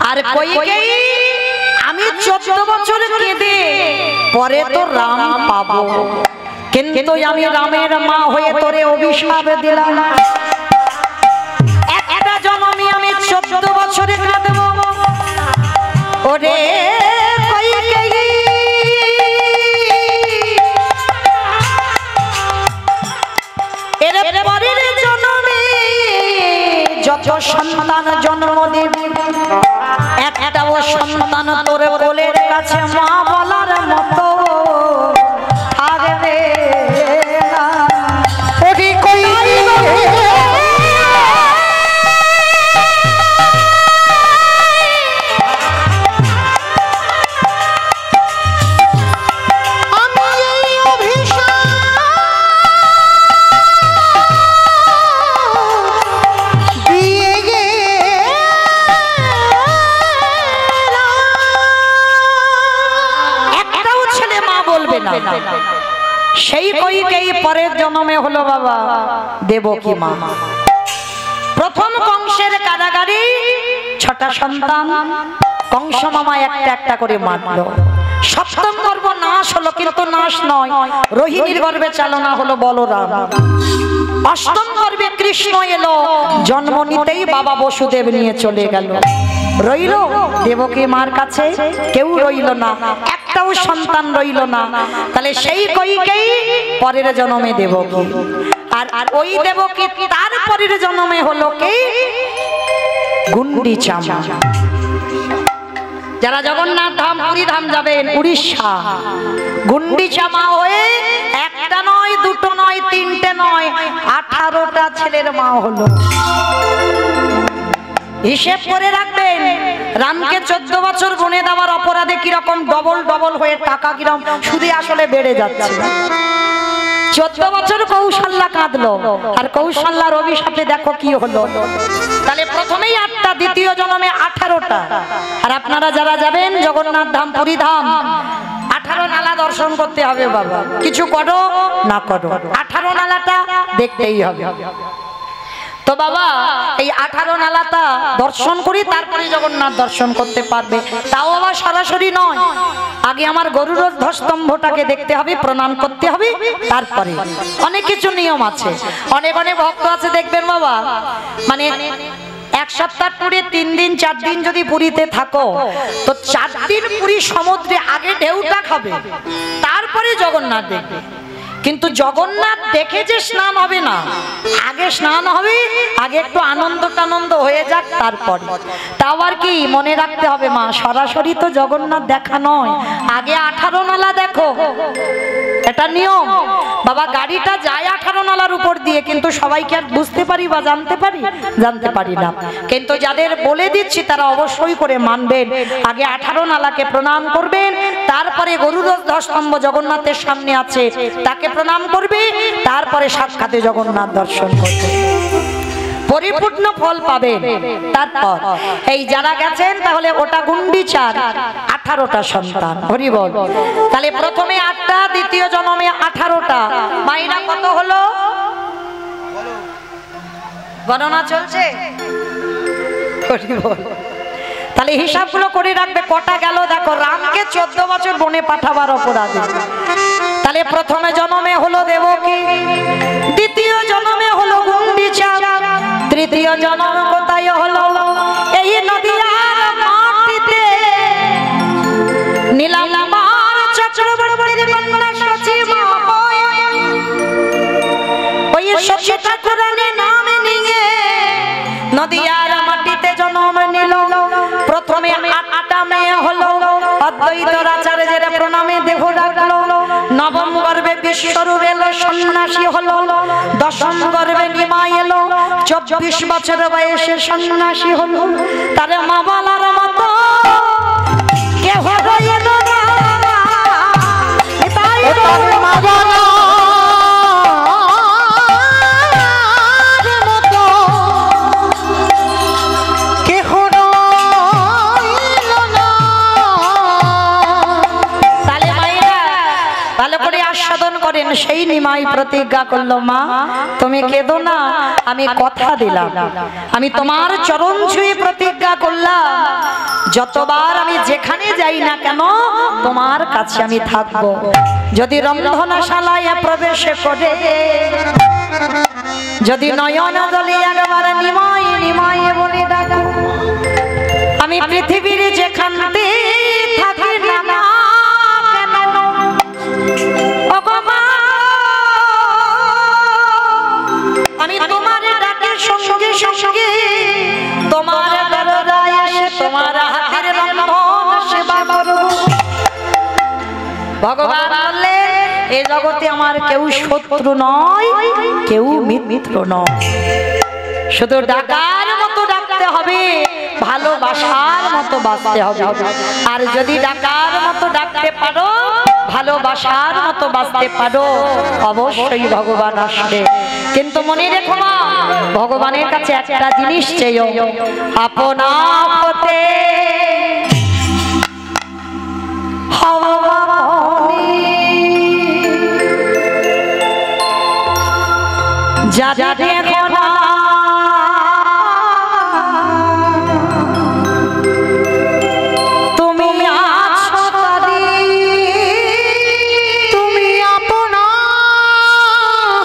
A: আর কইকেয়ী, আমি 14 বছর কেঁদে পরে তো রাম পাবো, কিন্তু আমি রামের মা হয়ে তোরে অভিশাপ দিলাম, একটা জন্মে আমি 14 বছরে কাঁদবো। ওরে কইকেয়ী, এর পরের জন্মে যত সন্তান জন্ম দেবে একটাও সন্তান তোর কোলের কাছে মা বলার মতো থাকবে কইকেই পরের জন্মে হলো বাবা দেবকী মা। প্রথম কংসের কারাগারে 6টা সন্তান কংস মামা একটা একটা করে মারলো। সপ্তম গর্ভ নাশ হলো, কিন্তু নাশ নয়, রোহিণীর গর্ভে চালনা হলো বলরাম। অষ্টম গর্ভে কৃষ্ণ এলো, জন্ম নিতেই বাবা বসুদেব নিয়ে চলে গেল। রইল দেবকী মার কাছে কেউ রইল না, একটাও সন্তান রইল না। তাহলে সেই কইকেই পরের জন্মে দেবকী, আর ওই দেবকী তার পরের জন্মে হলো কি গুন্ডিচা মা। যারা জগন্নাথ ধাম পুরী ধাম যাবেন উড়িষ্যা, গুন্ডিচা মা হয়ে একটা নয়, দুটো নয়, তিনটে নয়, 18টা ছেলের মা হলো। হিসেব করে রাখবেন, রামকে 14 বছর গুনে দেওয়ার অপরাধে কিরকম ডবল ডবল হয়ে টাকা কিরকম সুদে আসলে বেড়ে যাচ্ছে। 14 বছর কৌশল্যা কাঁদলো, আর কৌশল্যার অভিশাপে দেখো কি হলো। তাহলে প্রথমেই 8টা, দ্বিতীয় জন্মে 18টা। আর আপনারা যারা যাবেন জগন্নাথ ধাম পুরী ধাম, 18 নালা দর্শন করতে হবে বাবা, কিছু করো না করো 18 নালাটা দেখতেই হবে। তো বাবা এই 18 নালাটা দর্শন করি, তারপরে জগন্নাথ দর্শন করতে পারবে। তাও আবার সরাসরি নয়, আগে আমার গরুর ধ্বজস্তম্ভটাকে দেখতে হবে, প্রণাম করতে হবে, তারপরে অনেক কিছু নিয়ম আছে। অনেক অনেক ভক্ত আছে দেখবেন বাবা, মানে 1 সপ্তাহ পুরী 3 দিন 4 দিন যদি পুরীতে থাকো, তো 4 দিন পুরী সমুদ্রে আগে ঢেউটা খাবে, তারপরে জগন্নাথ দেখবে। কিন্তু জগন্নাথ দেখে যে স্নান হবে না, আগে স্নান হবে, আগে একটু আনন্দ হয়ে যাক তারপরে। তাও আর কি মনে রাখতে হবে মা, সরাসরি তো জগন্নাথ দেখা নয়, আগে 18 নালা দেখো, এটা নিয়ম বাবা। গাড়িটা যায় 18 নালার উপর দিয়ে, কিন্তু সবাইকে আর বুঝতে পারি বা জানতে পারি না। কিন্তু যাদের বলে দিচ্ছি তারা অবশ্যই করে মানবেন। আগে 18 নালাকে প্রণাম করবেন, তারপরে গরুর ধ্বজস্তম্ভ জগন্নাথের সামনে আছে তাকে প্রণাম করবে, তারপরে সাক্ষাতে জগন্নাথ দর্শন করবে, পরিপূর্ণ ফল পাবেন। তারপর এই যারা গেছেন, তাহলে ওটা গুন্ডিচার 18টা সন্তান, হরি বল। তাহলে প্রথমে 8টা, দ্বিতীয় জন্মে 18টা, মাইনা কত হলো গণনা চলছে, হরি বল। তাহলে হিসাবগুলো করে রাখবে কটা গেল। দেখো রামকে 14 বছর বনে পাঠাবার অপরাধে, তাহলে প্রথমে জন্মে হলো দেবকী, দ্বিতীয় জন্মে হলো গুন্ডিচা, তৃতীয় জন্ম কোথায় হলো এই নদিয়ার মাটিতে, নীলাম্বার চক্রবর্তীর কন্যা সচিমা হয়ে ওই শশী ঠাকুরানী নাম নিয়ে নদিয়ার মাটিতে জন্ম নিল। প্রথমে 8টা মেয়ে হলো, অদ্বৈত আচার্যের প্রণামে দেহ রাখলো। নবম গর্ভে বিশ্বরূপ এলো, সন্ন্যাসী হলো। দশম গর্ভে নিমাই এলো, 24 বছর বয়সে সন্ন্যাসী হলো। তার মা বলার মতো কেহ রইল না,
B: তার মা বলার মতো কেহ রইল না।
A: তাহলে মায়েরা ভালো করে আস্বাদন করেন। সেই নিমাই প্রতিজ্ঞা করলো, মা তুমি কেঁদো না, আমি কথা দিলাম, আমি তোমার চরণ ছুঁয়ে প্রতিজ্ঞা করলাম, যতবার আমি যেখানে যাই না কেন তোমার কাছে আমি থাকবো। যদি রন্ধনশালায় প্রবেশ করে, যদি নয়ন জলে একবার নিমাই নিমাই বলে ডাকো, আমি পৃথিবীর যেখানে থাকি না কেন, আমি তোমার ডাকে সঙ্গে সঙ্গে তোমার দরজায় এসে তোমার হাতের রন্ধন সেবা করব। ভগবান বললেন, এই জগতে আমার কেউ শত্রু নয়, কেউ মিত্র নয়, শুধু ডাকার মতো ডাকতে হবে, ভালোবাসার মতো বাঁচতে হবে। আর যদি ডাকার মতো ডাকতে পারো, ভালোবাসার মতো বাঁচতে পারো, অবশ্যই ভগবান আসবে। কিন্তু মনে রেখো মা, ভগবানের কাছে একটা জিনিস চেয়েও, আপনা আপতে হওয়া যাদের এখন তুমি আছো তারি
B: তুমি আপনা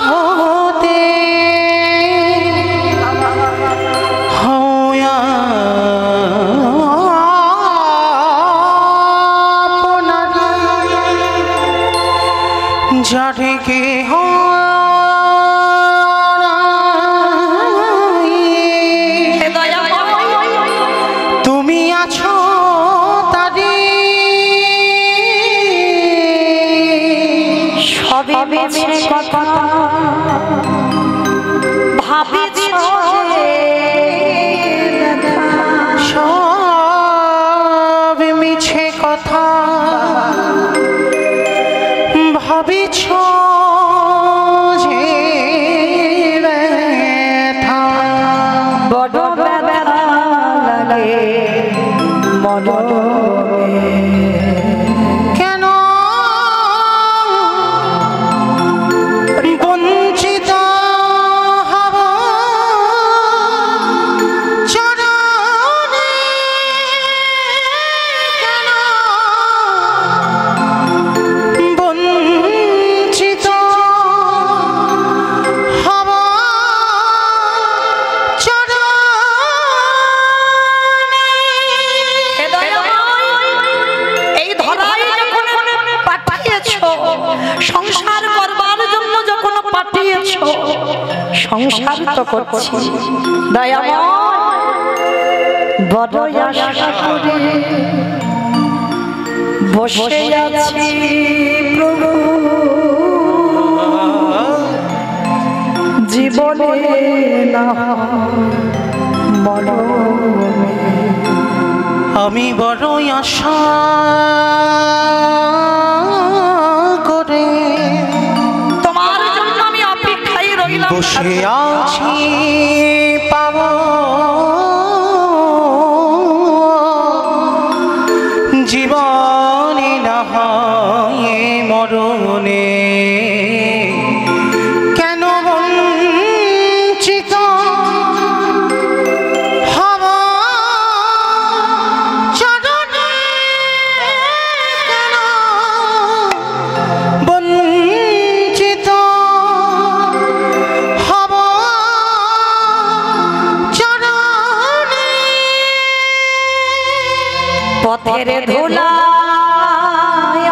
B: হতে হইয়া যারে কে তুমি আছো তারি
A: সবে মিছে কথা ভাবিছ
B: সব মিছে কথা ভাবিছ যে ব্যথা
A: বড় ব্যথা লাগে মনে
B: কেন বঞ্চিত হব চরণে কেন বঞ্চিত হব
A: এই ধরাই যখন পাঠিয়েছ সংসার করবার জন্য যখন পাঠিয়েছ সংসার তো করছি দয়াময় বড় আশা করে বসে আছি প্রভু জীবনে না মরণে
B: আমি বড় আশা করে
A: তোমার জন্য আমি অপেক্ষায় রইলাম
B: বসে আছি পাব জীবনে না হয় মরণে কেন বঞ্চিত হব চরণে কেন বঞ্চিত হব চরণে
A: পথের ধুলা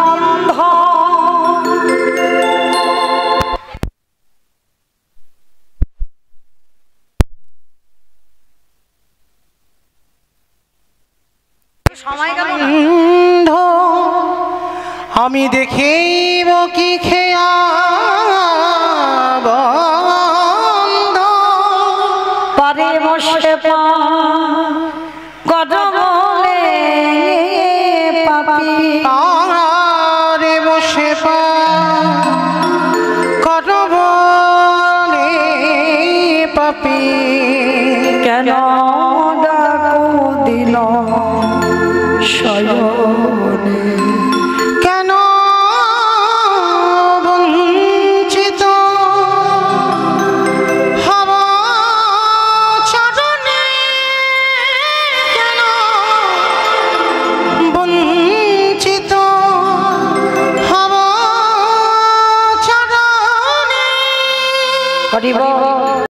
A: অন্ধ সময় গেল না।
B: অন্ধ আমি দেখিব কি খেয়া বন্ধ
A: পারে বসে পা গজবলে পাপি
B: আরে বসে পা করব রে পাপি
A: কেন ডাকো দিল শয়ন